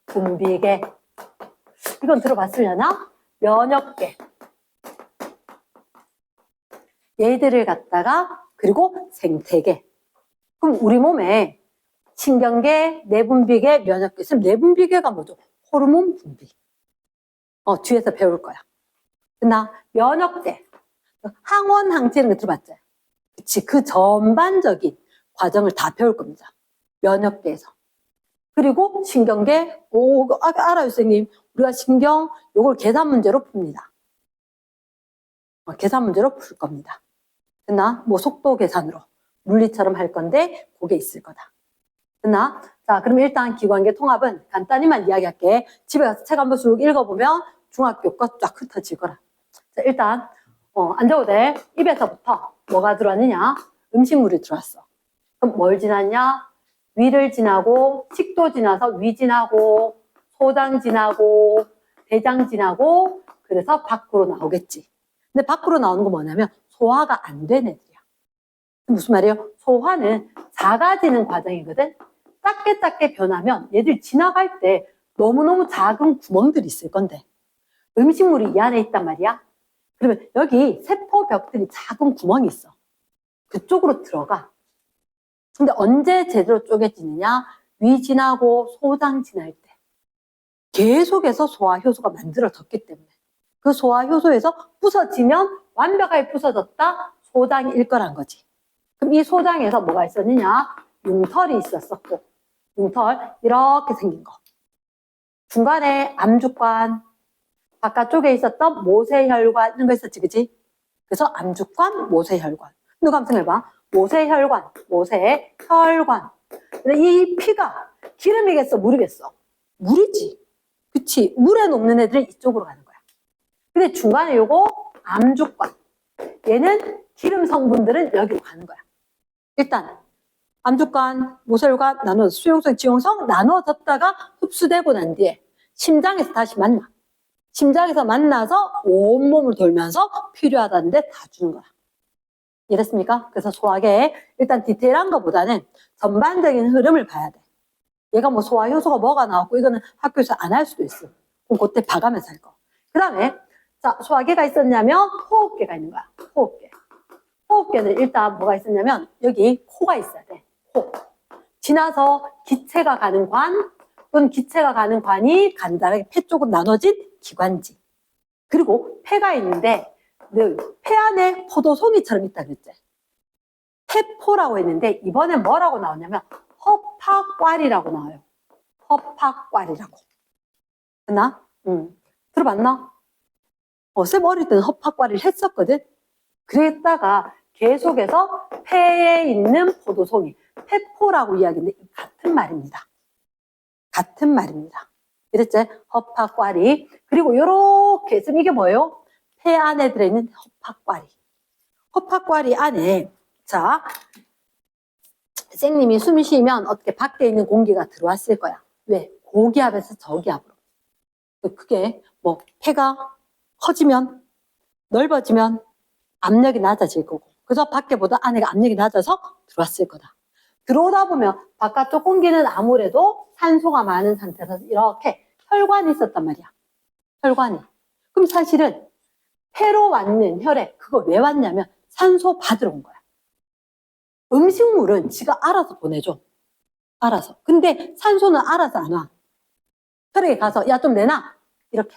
분비계. 이건 들어봤으려나? 면역계. 얘들을 갖다가 그리고 생태계. 그럼 우리 몸에 신경계, 내분비계, 면역계 있으면 내분비계가 뭐죠? 호르몬 분비. 뒤에서 배울 거야. 나 면역계, 항원, 항체 이런 거 들어봤지? 그치, 그 전반적인 과정을 다 배울 겁니다. 면역계에서. 그리고 신경계, 알아요, 선생님. 우리가 신경, 요걸 계산 문제로 풉니다. 계산 문제로 풀 겁니다. 됐나? 뭐 속도 계산으로 물리처럼 할 건데 그게 있을 거다. 됐나? 자, 그럼 일단 기관계 통합은 간단히만 이야기할게. 집에 가서 책 한번 쭉 읽어보면 중학교 거 쫙 흩어질 거라. 자, 일단 안 적어도 돼. 입에서부터 뭐가 들어왔느냐? 음식물이 들어왔어. 그럼 뭘 지났냐? 위를 지나고 식도 지나서 위 지나고 소장 지나고 대장 지나고 그래서 밖으로 나오겠지. 근데 밖으로 나오는 거 뭐냐면 소화가 안 된 애들이야. 무슨 말이에요? 소화는 작아지는 과정이거든. 작게 변하면 얘들 지나갈 때 너무너무 작은 구멍들이 있을 건데 음식물이 이 안에 있단 말이야. 그러면 여기 세포벽들이 작은 구멍이 있어. 그쪽으로 들어가. 근데 언제 제대로 쪼개지느냐? 위 지나고 소장 지날 때. 계속해서 소화 효소가 만들어졌기 때문에. 그 소화 효소에서 부서지면 완벽하게 부서졌다. 소장일 거란 거지. 그럼 이 소장에서 뭐가 있었느냐? 융털이 있었었고, 융털 이렇게 생긴 거. 중간에 암주관, 바깥쪽에 있었던 모세혈관 이런 거 있었지, 그치? 그래서 암주관, 모세혈관. 누가 한번 생각해봐. 모세혈관, 모세혈관. 이 피가 기름이겠어, 물이겠어? 물이지. 그치? 물에 녹는 애들은 이쪽으로 가는 거야. 근데 중간에 요거 암주관. 얘는 기름 성분들은 여기로 가는 거야. 일단 암주관, 모세혈관 나눠 수용성, 지용성 나눠졌다가 흡수되고 난 뒤에 심장에서 다시 만나. 심장에서 만나서 온몸을 돌면서 필요하다는데 다 주는 거야. 이랬습니까? 그래서 소화계 일단 디테일한 것보다는 전반적인 흐름을 봐야 돼. 얘가 뭐 소화 효소가 뭐가 나왔고 이거는 학교에서 안 할 수도 있어. 그럼 그때 봐가면서 할 거. 그 다음에 자 소화계가 있었냐면 호흡계가 있는 거야. 호흡계. 호흡계는 일단 뭐가 있었냐면 여기 코가 있어야 돼. 코. 지나서 기체가 가는 관 또는 기체가 가는 관이 간단하게 폐 쪽으로 나눠진 기관지. 그리고 폐가 있는데 폐 안에 포도송이처럼 있다 그랬지. 폐포라고 했는데 이번에 뭐라고 나오냐면 허파과리라고 나와요. 허파과리라고. 됐나? 들어봤나? 쌤 어릴 때는 허파과리를 했었거든. 그랬다가 계속해서 폐에 있는 포도송이, 폐포라고 이야기했는데 같은 말입니다. 같은 말입니다. 이랬지? 허파과리. 그리고 요렇게 지금 이게 뭐예요? 폐 안에 들어있는 허파과리. 허파과리 안에 자 선생님이 숨 쉬면 어떻게 밖에 있는 공기가 들어왔을 거야. 왜? 고기압에서 저기압으로. 그게 뭐 폐가 커지면 넓어지면 압력이 낮아질 거고 그래서 밖에보다 안에가 압력이 낮아서 들어왔을 거다. 들어오다 보면 바깥쪽 공기는 아무래도 산소가 많은 상태에서 이렇게 혈관이 있었단 말이야. 혈관이. 그럼 사실은 폐로 왔는 혈액 그거 왜 왔냐면 산소 받으러 온 거야. 음식물은 지가 알아서 보내줘. 알아서. 근데 산소는 알아서 안 와. 혈액에 가서 야 좀 내놔. 이렇게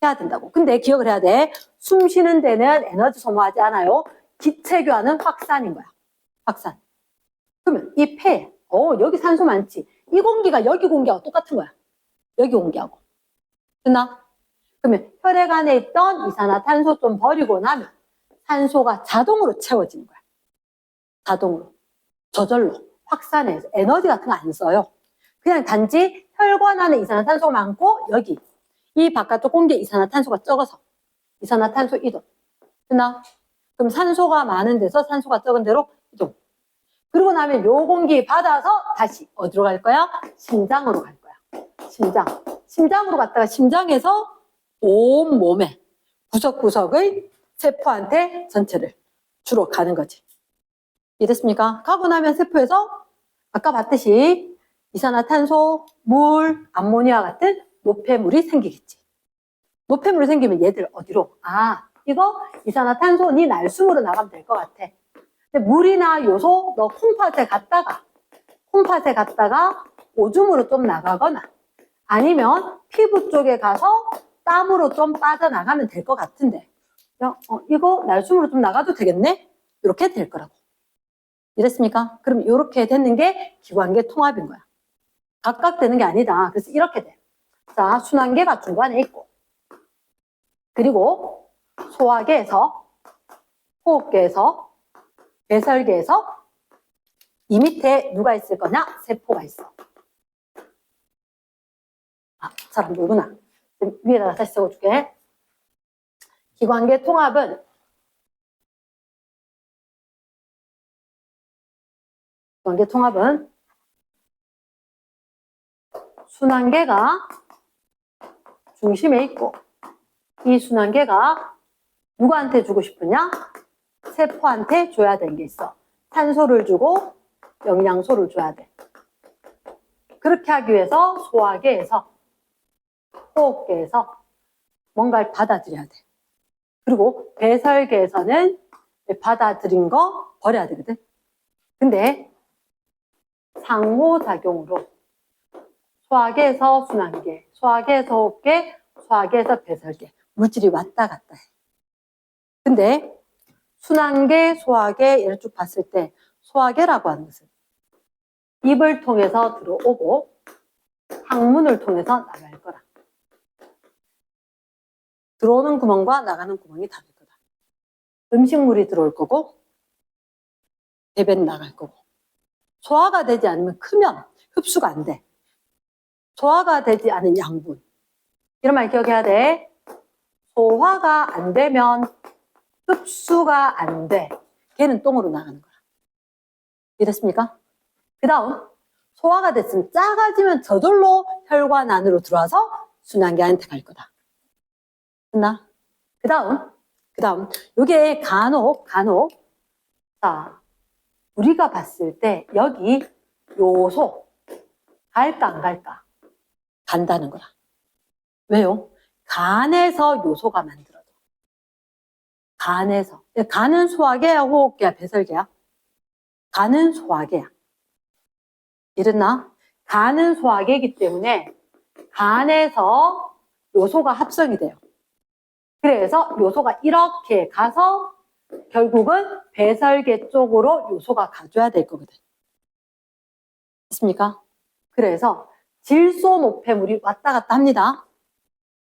해야 된다고. 근데 기억을 해야 돼. 숨 쉬는 데는 에너지 소모하지 않아요. 기체 교환은 확산인 거야. 확산. 그러면 이 폐, 여기 산소 많지. 이 공기가 여기 공기하고 똑같은 거야. 여기 공기하고. 됐나? 그러면 혈액 안에 있던 이산화탄소 좀 버리고 나면 산소가 자동으로 채워지는 거야. 자동으로. 저절로. 확산해서. 에너지 같은 거 안 써요. 그냥 단지 혈관 안에 이산화탄소가 많고 여기 이 바깥쪽 공기에 이산화탄소가 적어서 이산화탄소 이동. 됐나? 그럼 산소가 많은 데서 산소가 적은 데로 이동. 그러고 나면 요 공기 받아서 다시 어디로 갈 거야? 심장으로 갈 거야. 심장. 심장으로 갔다가 심장에서 온 몸에 구석구석의 세포한테 전체를 주로 가는 거지. 이랬습니까? 가고 나면 세포에서 아까 봤듯이 이산화탄소, 물, 암모니아 같은 노폐물이 생기겠지. 노폐물이 생기면 얘들 어디로? 이거 이산화탄소니 날숨으로 나가면 될 것 같아. 근데 물이나 요소, 너 콩팥에 갔다가 오줌으로 좀 나가거나 아니면 피부 쪽에 가서 땀으로 좀 빠져나가면 될 것 같은데 이거 날숨으로 좀 나가도 되겠네? 이렇게 될 거라고. 이랬습니까? 그럼 이렇게 되는 게 기관계 통합인 거야. 각각 되는 게 아니다. 그래서 이렇게 돼. 자, 순환계가 중간에 있고 그리고 소화계에서 호흡계에서 배설계에서 이 밑에 누가 있을 거냐? 세포가 있어. 잘 안 보이구나. 위에다가 다시 적어줄게. 기관계 통합은 순환계가 중심에 있고 이 순환계가 누구한테 주고 싶으냐? 세포한테 줘야 되는 게 있어. 탄소를 주고 영양소를 줘야 돼. 그렇게 하기 위해서 소화계에서 호흡계에서 뭔가를 받아들여야 돼. 그리고 배설계에서는 받아들인 거 버려야 되거든. 근데 상호작용으로 소화계에서 순환계, 소화계에서 호흡계, 소화계에서 배설계 물질이 왔다 갔다 해. 근데 순환계, 소화계 얘를 쭉 봤을 때 소화계라고 하는 것은 입을 통해서 들어오고 항문을 통해서 나갈 거라. 들어오는 구멍과 나가는 구멍이 다를 거다. 음식물이 들어올 거고 배변 나갈 거고 소화가 되지 않으면 크면 흡수가 안 돼. 소화가 되지 않은 양분. 이런 말 기억해야 돼. 소화가 안 되면 흡수가 안 돼. 걔는 똥으로 나가는 거야. 이해됐습니까? 그 다음 소화가 됐으면 작아지면 저절로 혈관 안으로 들어와서 순환계한테 갈 거다. 됐나? 그 다음 요게 간혹 자 우리가 봤을 때 여기 요소 갈까 안 갈까? 간다는 거라. 왜요? 간에서 요소가 만들어져. 간에서. 간은 소화계야, 호흡계야, 배설계야? 간은 소화계야. 이랬나? 간은 소화계이기 때문에 간에서 요소가 합성이 돼요. 그래서 요소가 이렇게 가서 결국은 배설계 쪽으로 요소가 가줘야 될 거거든. 됐습니까? 그래서 질소 노폐물이 왔다 갔다 합니다.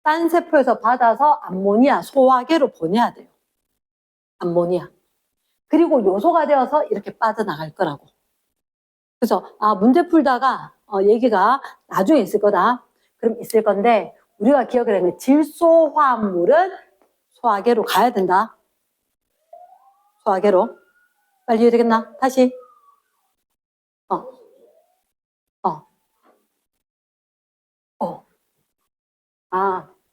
딴 세포에서 받아서 암모니아, 소화계로 보내야 돼요. 암모니아. 그리고 요소가 되어서 이렇게 빠져나갈 거라고. 그래서 문제 풀다가 얘기가 나중에 있을 거다. 그럼 있을 건데 우리가 기억을 하면 질소 화합물은 소화계로 가야 된다. 소화계로. 빨리 해야 되겠나? 다시.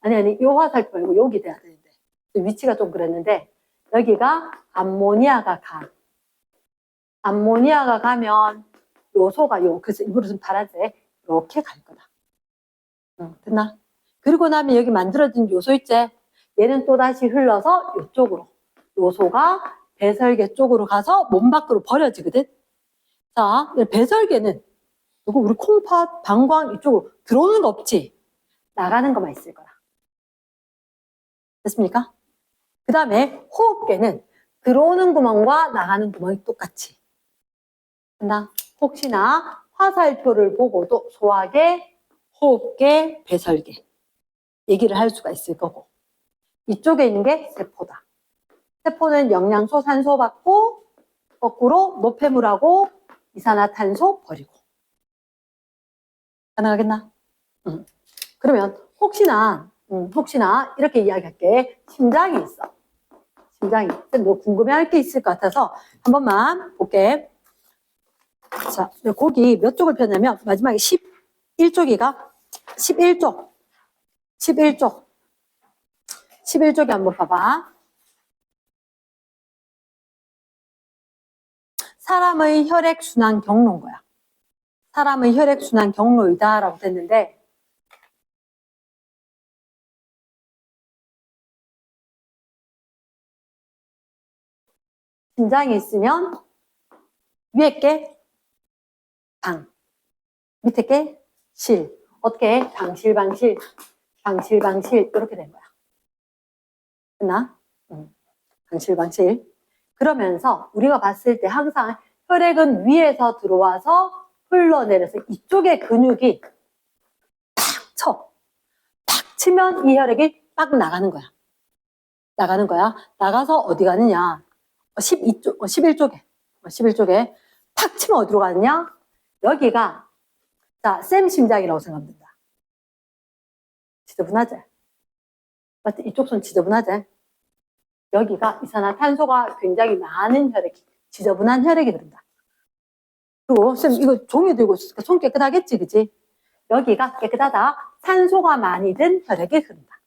아니, 요 화살표 말고 여기 돼야 되는데. 위치가 좀 그랬는데, 여기가 암모니아가 가. 암모니아가 가면 요소가 그래서 일부러 좀 파란색, 이렇게 갈 거다. 됐나? 그리고 나면 여기 만들어진 요소 있지? 얘는 또 다시 흘러서 이쪽으로. 요소가 배설계 쪽으로 가서 몸 밖으로 버려지거든? 자, 배설계는, 이거 우리 콩팥, 방광 이쪽으로 들어오는 거 없지? 나가는 것만 있을 거라. 됐습니까? 그 다음에 호흡계는 들어오는 구멍과 나가는 구멍이 똑같이. 나 혹시나 화살표를 보고도 소화계, 호흡계, 배설계 얘기를 할 수가 있을 거고 이쪽에 있는 게 세포다. 세포는 영양소, 산소 받고 거꾸로 노폐물하고 이산화탄소 버리고. 가능하겠나? 그러면 혹시나 이렇게 이야기할게. 심장이 있어. 심장이. 너 궁금해할 게 있을 것 같아서 한 번만 볼게. 자, 거기 몇 쪽을 폈냐면 마지막에 11쪽이가 11쪽에 한번 봐봐. 사람의 혈액순환 경로인 거야. 사람의 혈액순환 경로이다 라고 됐는데 심장이 있으면 위에 게 방, 밑에 게 실. 어떻게? 방실방실, 방실방실 이렇게 된 거야. 됐나? 방실방실. 그러면서 우리가 봤을 때 항상 혈액은 위에서 들어와서 흘러내려서 이쪽의 근육이 탁 쳐. 탁 치면 이 혈액이 빡 나가는 거야. 나가는 거야. 나가서 어디 가느냐? 11쪽에. 11쪽에. 탁 치면 어디로 가느냐? 여기가, 자, 쌤 심장이라고 생각하면 된다. 지저분하지? 맞지? 이쪽 손 지저분하지? 여기가 이산화탄소가 굉장히 많은 혈액이, 지저분한 혈액이 흐른다. 그리고 쌤 이거 종이 들고 있으니까 손 깨끗하겠지, 그치? 여기가 깨끗하다. 산소가 많이 든 혈액이 흐른다.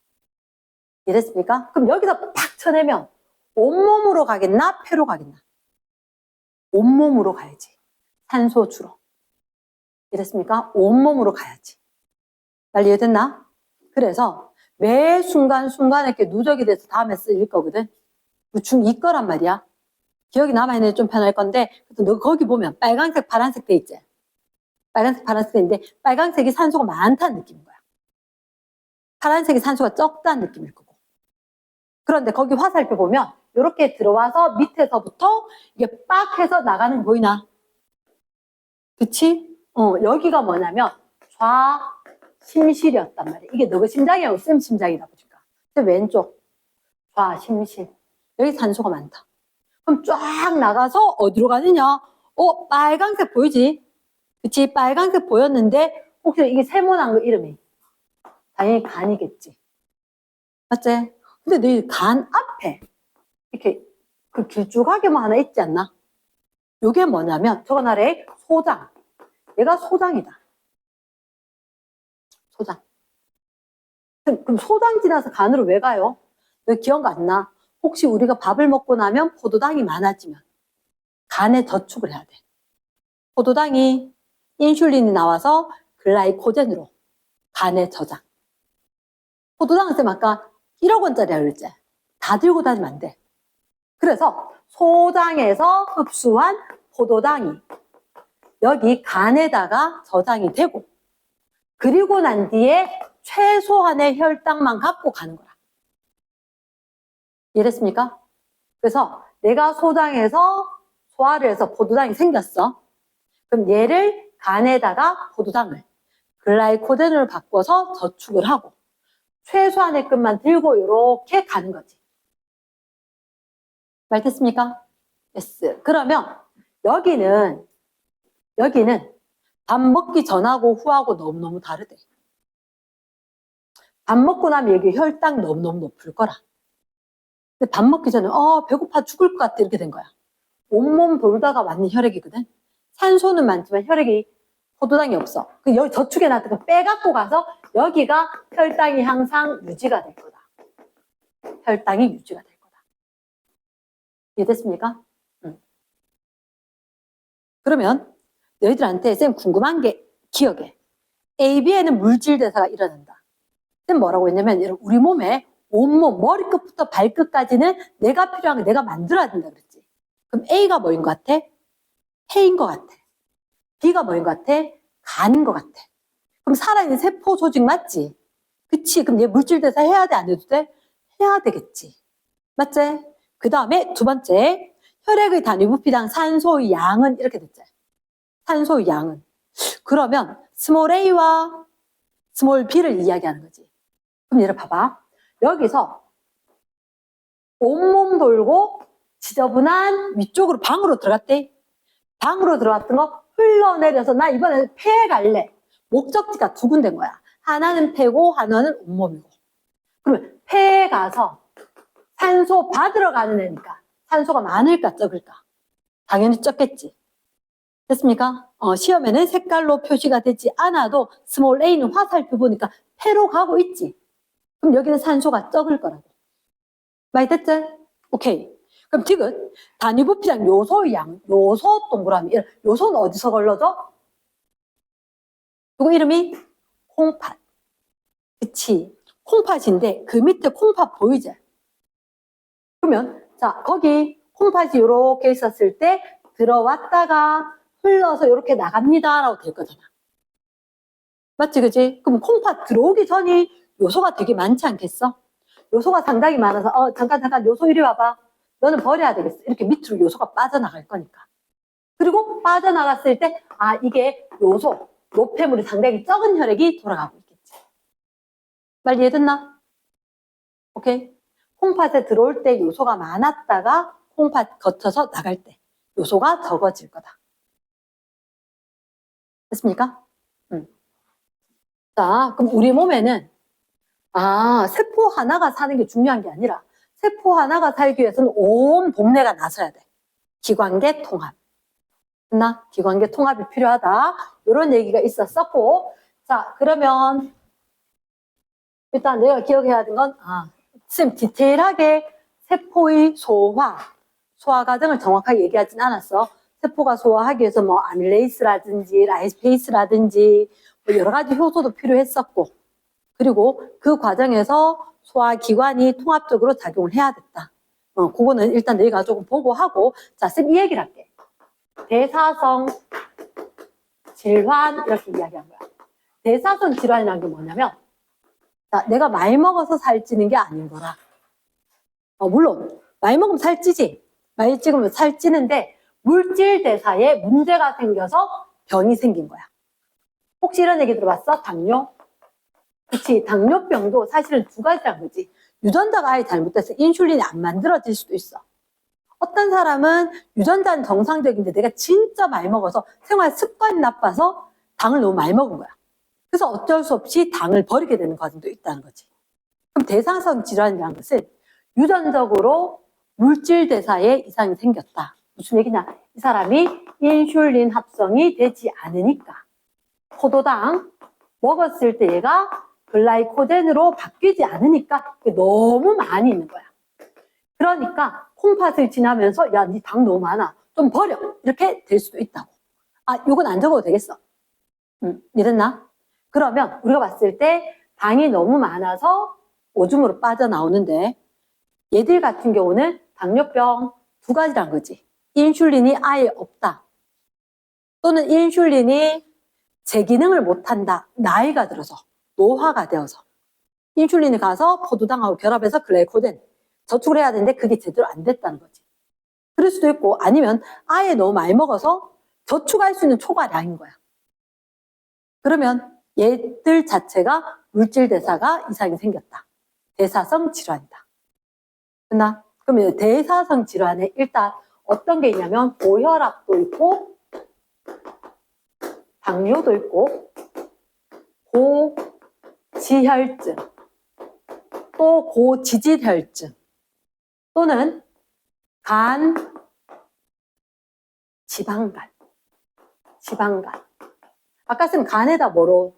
이해됐습니까? 그럼 여기다 팍 쳐내면 온몸으로 가겠나? 폐로 가겠나? 온몸으로 가야지. 산소 주로. 이해됐습니까? 온몸으로 가야지. 말 이해됐나? 그래서 매 순간순간에 이렇게 누적이 돼서 다음에 쓰일 거거든. 중2 거란 말이야. 기억이 남아있는 게 좀 편할 건데, 너 거기 보면 빨간색, 파란색 돼 있지? 빨간색, 파란색 돼 있는데, 빨간색이 산소가 많다는 느낌인 거야. 파란색이 산소가 적다는 느낌일 거고. 그런데 거기 화살표 보면, 이렇게 들어와서 밑에서부터 이게 빡 해서 나가는 거 보이나? 그치? 여기가 뭐냐면, 좌심실이었단 말이야. 이게 너가 심장이라고 쌤 심장이라고 보니까. 왼쪽, 좌심실. 여기 산소가 많다. 그럼 쫙 나가서 어디로 가느냐? 빨간색 보이지? 그치? 빨간색 보였는데, 혹시 이게 세모난 거 이름이? 당연히 간이겠지. 맞지? 근데 너희 간 앞에, 이렇게, 그 길쭉하게만 하나 있지 않나? 요게 뭐냐면, 저건 아래 소장. 얘가 소장이다. 소장. 그럼 소장 지나서 간으로 왜 가요? 너 기억 안 나? 혹시 우리가 밥을 먹고 나면 포도당이 많아지면 간에 저축을 해야 돼. 포도당이 인슐린이 나와서 글라이코젠으로 간에 저장. 포도당은 쌤 아까 1억 원짜리라고 그랬지? 다 들고 다니면 안 돼. 그래서 소장에서 흡수한 포도당이 여기 간에다가 저장이 되고, 그리고 난 뒤에 최소한의 혈당만 갖고 가는 거야. 이해됐습니까? 그래서 내가 소장에서 소화를 해서 포도당이 생겼어. 그럼 얘를 간에다가 포도당을 글라이코젠으로 바꿔서 저축을 하고 최소한의 끝만 들고 이렇게 가는 거지. 말 됐습니까? yes. 그러면 여기는 밥 먹기 전하고 후하고 너무너무 다르대. 밥 먹고 나면 여기 혈당 너무너무 높을 거라. 근데 밥 먹기 전에 배고파 죽을 것 같아 이렇게 된 거야. 온몸 돌다가 왔는 혈액이거든. 산소는 많지만 혈액이 포도당이 없어. 여기 저축해 놨다가 빼갖고 가서 여기가 혈당이 항상 유지가 될 거다. 혈당이 유지가 될 거다. 이해됐습니까? 그러면 너희들한테 쌤 궁금한 게 기억해. AB에는 물질 대사가 일어난다. 쌤 뭐라고 했냐면 우리 몸에 온몸 머리끝부터 발끝까지는 내가 필요한 거 내가 만들어야 된다 그랬지. 그럼 A가 뭐인 것 같아? 폐인 것 같아. B가 뭐인 것 같아? 간인 것 같아. 그럼 살아있는 세포 조직 맞지? 그치? 그럼 얘 물질 대사 해야 돼? 안 해도 돼? 해야 되겠지. 맞지? 그 다음에 두 번째, 혈액의 단위 부피당 산소의 양은 이렇게 됐지. 산소의 양은. 그러면 스몰 a와 스몰 b를 이야기하는 거지. 그럼 얘를 봐봐. 여기서 온몸 돌고 지저분한 위쪽으로 방으로 들어갔대. 방으로 들어왔던 거 흘러내려서 나 이번에 폐에 갈래. 목적지가 두 군데인 거야. 하나는 폐고 하나는 온몸이고. 그러면 폐에 가서 산소 받으러 가는 애니까 산소가 많을까 적을까? 당연히 적겠지. 됐습니까? 시험에는 색깔로 표시가 되지 않아도 스몰 a는 화살표 보니까 폐로 가고 있지. 그럼 여기는 산소가 적을 거라고. 많이 됐지? 오케이. 그럼 지금 단위 부피당 요소의 양, 요소 동그라미. 요소는 어디서 걸러져? 이거 이름이 콩팥. 그치? 콩팥인데 그 밑에 콩팥 보이지? 그러면 자 거기 콩팥이 이렇게 있었을 때 들어왔다가 흘러서 이렇게 나갑니다라고 될 거잖아. 맞지, 그지? 그럼 콩팥 들어오기 전이 요소가 되게 많지 않겠어? 요소가 상당히 많아서 잠깐 요소 이리 와봐. 너는 버려야 되겠어. 이렇게 밑으로 요소가 빠져나갈 거니까. 그리고 빠져나갔을 때 이게 요소, 노폐물이 상당히 적은 혈액이 돌아가고 있겠지. 말 이해됐나? 오케이? 콩팥에 들어올 때 요소가 많았다가 콩팥 거쳐서 나갈 때 요소가 적어질 거다. 됐습니까? 자, 그럼 우리 몸에는 세포 하나가 사는 게 중요한 게 아니라 세포 하나가 살기 위해서는 온 동네가 나서야 돼. 기관계 통합. 나 기관계 통합이 필요하다. 이런 얘기가 있었었고, 자, 그러면 일단 내가 기억해야 되는 건 쌤 디테일하게 세포의 소화 과정을 정확하게 얘기하진 않았어. 세포가 소화하기 위해서 뭐 아밀레이스라든지 라이스페이스라든지 뭐 여러 가지 효소도 필요했었고, 그리고 그 과정에서 소화기관이 통합적으로 작용을 해야 됐다. 그거는 일단 내가 조금 보고 하고, 자, 쌤 이 얘기를 할게. 대사성 질환 이렇게 이야기한 거야. 대사성 질환이라는 게 뭐냐면, 자, 내가 많이 먹어서 살찌는 게 아닌 거라. 물론 많이 먹으면 살찌지. 많이 찍으면 살찌는데 물질 대사에 문제가 생겨서 병이 생긴 거야. 혹시 이런 얘기 들어봤어? 당뇨? 그치, 당뇨병도 사실은 두 가지란 거지. 유전자가 아예 잘못돼서 인슐린이 안 만들어질 수도 있어. 어떤 사람은 유전자는 정상적인데 내가 진짜 많이 먹어서 생활 습관이 나빠서 당을 너무 많이 먹은 거야. 그래서 어쩔 수 없이 당을 버리게 되는 과정도 있다는 거지. 그럼 대사성 질환이라는 것은 유전적으로 물질 대사에 이상이 생겼다. 무슨 얘기냐? 이 사람이 인슐린 합성이 되지 않으니까 포도당 먹었을 때 얘가 글라이코젠으로 바뀌지 않으니까 너무 많이 있는 거야. 그러니까 콩팥을 지나면서 야, 니 당 너무 많아. 좀 버려. 이렇게 될 수도 있다고. 요건 안 적어도 되겠어. 이랬나? 그러면 우리가 봤을 때 당이 너무 많아서 오줌으로 빠져나오는데 얘들 같은 경우는 당뇨병 두 가지란 거지. 인슐린이 아예 없다. 또는 인슐린이 제 기능을 못한다. 나이가 들어서, 노화가 되어서. 인슐린이 가서 포도당하고 결합해서 글라이코젠 저축을 해야 되는데 그게 제대로 안 됐다는 거지. 그럴 수도 있고 아니면 아예 너무 많이 먹어서 저축할 수 있는 초과량인 거야. 그러면 얘들 자체가 물질 대사가 이상이 생겼다. 대사성 질환이다. 됐나? 그러면 대사성 질환에 일단 어떤 게 있냐면 고혈압도 있고 당뇨도 있고 고지혈증 또 고지질혈증 또는 지방간. 아까 쌤 간에다 뭐로?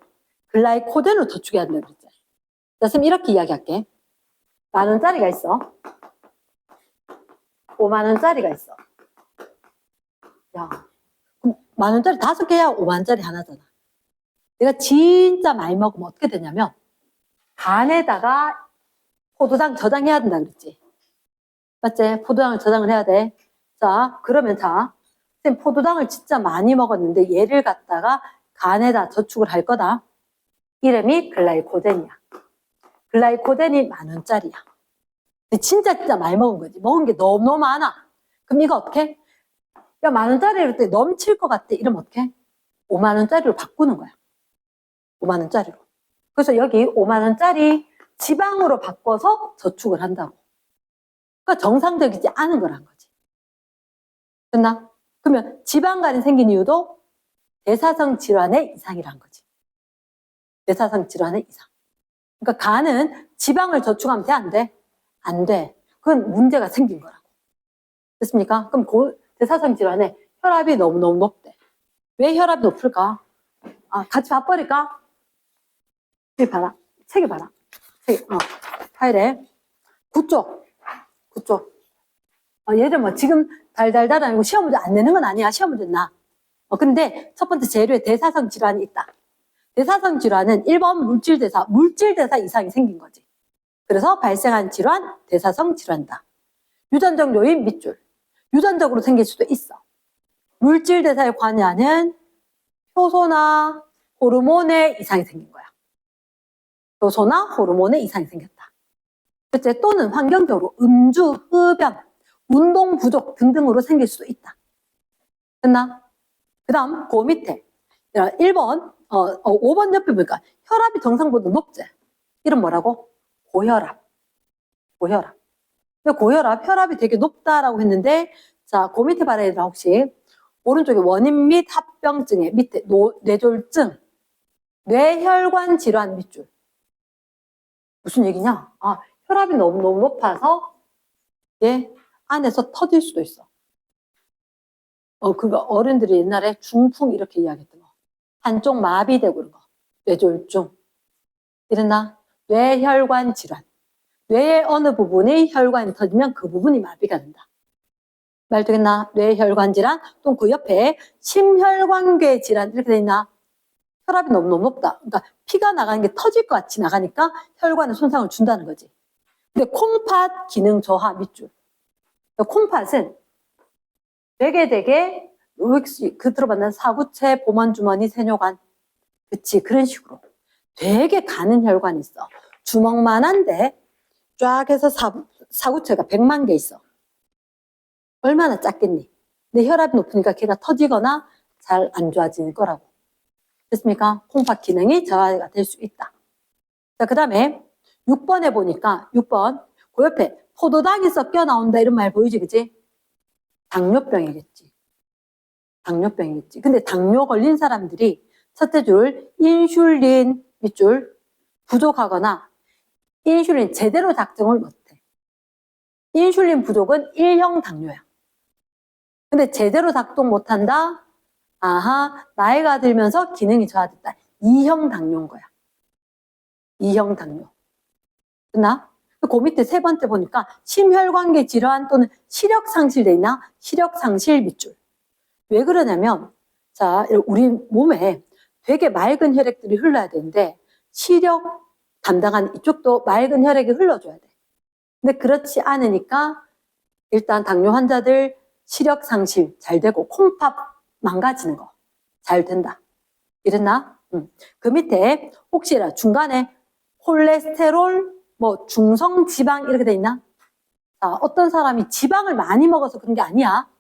글라이코젠으로 저축해야 된다고 그랬잖아. 자, 쌤 이렇게 이야기할게. 10,000원짜리가 있어. 50,000원짜리가 있어. 야, 그럼 10,000원짜리 5개야 50,000원짜리 하나잖아. 내가 진짜 많이 먹으면 어떻게 되냐면 간에다가 포도당 저장해야 된다 그랬지. 맞지? 포도당을 저장을 해야 돼. 자, 그러면 쌤 포도당을 진짜 많이 먹었는데 얘를 갖다가 간에다 저축을 할 거다. 이름이 글라이코젠이야. 글라이코젠이 10,000원짜리야. 진짜 많이 먹은 거지. 먹은 게 너무 많아. 그럼 이거 어떻게? 야, 10,000원짜리로 때 넘칠 것 같아. 이러면 어떻게? 50,000원짜리로 바꾸는 거야. 50,000원짜리로. 그래서 여기 50,000원짜리 지방으로 바꿔서 저축을 한다고. 그러니까 정상적이지 않은 거란 거지. 됐나? 그러면 지방간이 생긴 이유도 대사성 질환의 이상이란 거지. 대사성 질환의 이상. 그러니까 간은 지방을 저축하면 돼, 안 돼? 안 돼. 그건 문제가 생긴 거라고. 됐습니까? 그럼 대사성 질환에 혈압이 너무너무 높대. 왜 혈압이 높을까? 같이 봐버릴까? 여기 봐라. 책에 봐라. 파일에. 9쪽. 얘들 뭐 지금 달달달 아니고 시험 문제 안 내는 건 아니야. 시험 문제 나. 근데 첫 번째 재료에 대사성 질환이 있다. 대사성 질환은 1번 물질 대사 이상이 생긴 거지. 그래서 발생한 질환, 대사성 질환이다. 유전적 요인 밑줄. 유전적으로 생길 수도 있어. 물질 대사에 관여하는 효소나 호르몬에 이상이 생긴 거야. 효소나 호르몬에 이상이 생겼다. 그치? 또는 환경적으로 음주, 흡연, 운동 부족 등등으로 생길 수도 있다. 됐나? 그 다음 그 밑에 1번 5번 옆에 보니까 혈압이 정상보다 높지? 이름 뭐라고? 고혈압. 고혈압. 고혈압, 혈압이 되게 높다라고 했는데, 자, 그 밑에 봐라, 얘들아, 혹시. 오른쪽에 원인 및 합병증의 밑에 뇌졸중, 뇌혈관 질환 밑줄. 무슨 얘기냐? 아, 혈압이 너무 높아서 얘 안에서 터질 수도 있어. 그거 어른들이 옛날에 중풍 이렇게 이야기했던 거. 한쪽 마비되고 그런 거. 뇌졸중. 이랬나? 뇌혈관 질환. 뇌의 어느 부분이 혈관이 터지면 그 부분이 마비가 된다. 말 되겠나? 뇌혈관 질환, 또 그 옆에 심혈관계 질환 이렇게 돼 있나? 혈압이 너무 높다. 그러니까 피가 나가는 게 터질 것 같이 나가니까 혈관에 손상을 준다는 거지. 근데 콩팥 기능 저하 밑줄. 콩팥은 되게 그 들어봤나? 사구체, 보만주머니, 세뇨관. 그치, 그런 식으로 되게 가는 혈관이 있어. 주먹만한데 쫙 해서 사구체가 100만 개 있어. 얼마나 작겠니? 내 혈압이 높으니까 걔가 터지거나 잘 안 좋아지는 거라고. 됐습니까? 콩팥 기능이 저하가 될 수 있다. 자, 그 다음에 6번에 보니까 6번 그 옆에 포도당이 섞여 나온다 이런 말 보이지, 그치? 당뇨병이겠지. 당뇨병이겠지. 근데 당뇨 걸린 사람들이 첫째 줄 인슐린 밑줄 부족하거나 인슐린 제대로 작동을 못해. 인슐린 부족은 1형 당뇨야. 근데 제대로 작동 못한다? 아하, 나이가 들면서 기능이 저하됐다. 2형 당뇨인 거야. 2형 당뇨. 됐나? 그 밑에 세 번째 보니까 심혈관계 질환 또는 시력 상실돼 있나? 시력 상실 밑줄. 왜 그러냐면, 자, 우리 몸에 되게 맑은 혈액들이 흘러야 되는데, 시력 담당하는 이쪽도 맑은 혈액이 흘러줘야 돼. 근데 그렇지 않으니까, 일단 당뇨 환자들 시력 상실 잘 되고, 콩팥 망가지는 거 잘 된다. 이랬나? 그 밑에 혹시나 중간에 콜레스테롤, 뭐 중성 지방 이렇게 돼 있나? 자, 어떤 사람이 지방을 많이 먹어서 그런 게 아니야.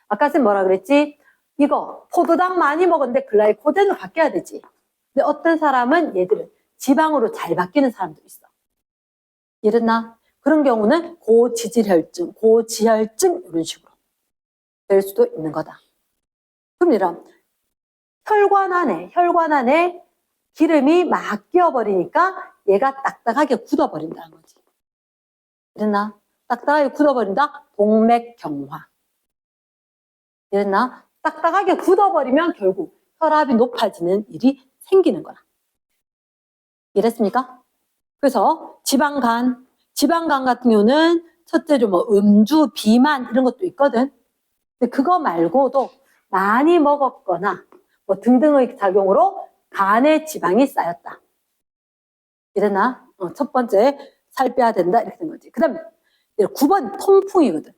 아까 쌤 뭐라 그랬지? 이거 포도당 많이 먹었는데 글라이코젠으로 바뀌어야 되지. 근데 어떤 사람은 얘들은 지방으로 잘 바뀌는 사람도 있어. 이랬나? 그런 경우는 고지질혈증, 고지혈증 이런 식으로 될 수도 있는 거다. 그럼 이런 혈관 안에 기름이 막 끼어버리니까 얘가 딱딱하게 굳어버린다는 거지. 이랬나? 딱딱하게 굳어버린다? 동맥경화. 이랬나? 딱딱하게 굳어버리면 결국 혈압이 높아지는 일이 생기는 거라. 이랬습니까? 그래서 지방간 같은 경우는 첫째로 뭐 음주, 비만 이런 것도 있거든. 근데 그거 말고도 많이 먹었거나 뭐 등등의 작용으로 간에 지방이 쌓였다. 이랬나? 첫 번째 살 빼야 된다 이렇게 된 거지. 그 다음에 9번 통풍이거든.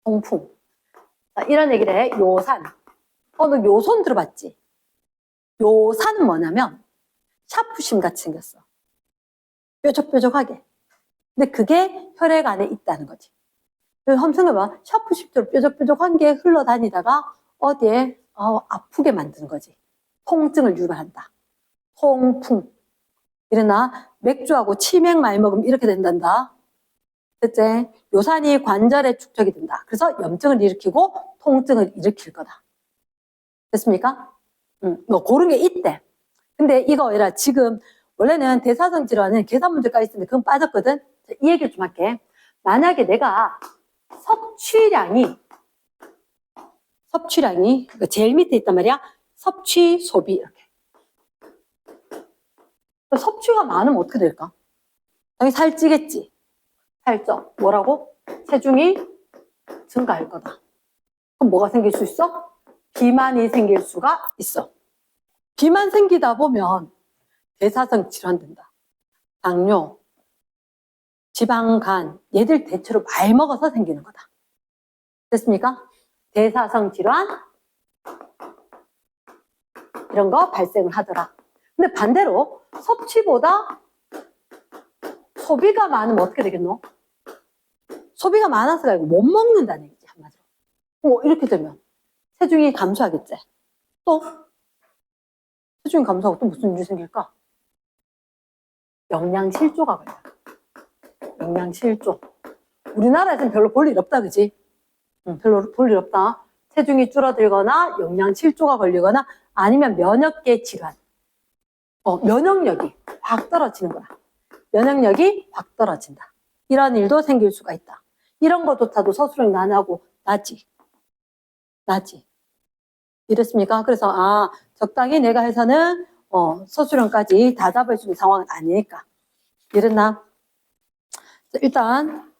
통풍. 자, 이런 얘기를 해. 요산. 너 요손 들어봤지? 요산은 뭐냐면 샤프심 같이 생겼어. 뾰족뾰족하게. 근데 그게 혈액 안에 있다는 거지. 한번 생각해봐. 샤프심처럼 뾰족뾰족한 게 흘러다니다가 어디에 아프게 만드는 거지. 통증을 유발한다. 통풍. 이러나 맥주하고 치맥 많이 먹으면 이렇게 된단다. 첫째, 요산이 관절에 축적이 된다. 그래서 염증을 일으키고 통증을 일으킬 거다. 됐습니까? 뭐 그런 게 있대. 근데 이거 아니라 지금 원래는 대사성 질환은 계산 문제까지 있었는데 그건 빠졌거든. 자, 이 얘기를 좀 할게. 만약에 내가 섭취량이 그러니까 제일 밑에 있단 말이야. 섭취, 소비 이렇게. 섭취가 많으면 어떻게 될까? 당연히 살찌겠지. 살쪄. 뭐라고? 체중이 증가할 거다. 그럼 뭐가 생길 수 있어? 비만이 생길 수가 있어. 비만 생기다 보면 대사성 질환 된다. 당뇨, 지방간 얘들 대체로 많이 먹어서 생기는 거다. 됐습니까? 대사성 질환 이런 거 발생을 하더라. 근데 반대로 섭취보다 소비가 많으면 어떻게 되겠노? 소비가 많아서가 아니고 못 먹는다는 얘기지, 한마디로. 이렇게 되면 체중이 감소하겠지. 또 체중이 감소하고 또 무슨 일이 생길까? 영양실조가 걸려. 영양실조. 우리나라에서는 별로 볼 일 없다, 그지? 별로 볼 일 없다. 체중이 줄어들거나 영양실조가 걸리거나 아니면 면역계 질환. 면역력이 확 떨어지는 거야. 면역력이 확 떨어진다. 이런 일도 생길 수가 있다. 이런 것조차도 서술형 난하고 나지. 이랬습니까? 그래서 적당히 내가 해서는 서술형까지 다 잡을 수 있는 상황은 아니니까. 이랬나? 일단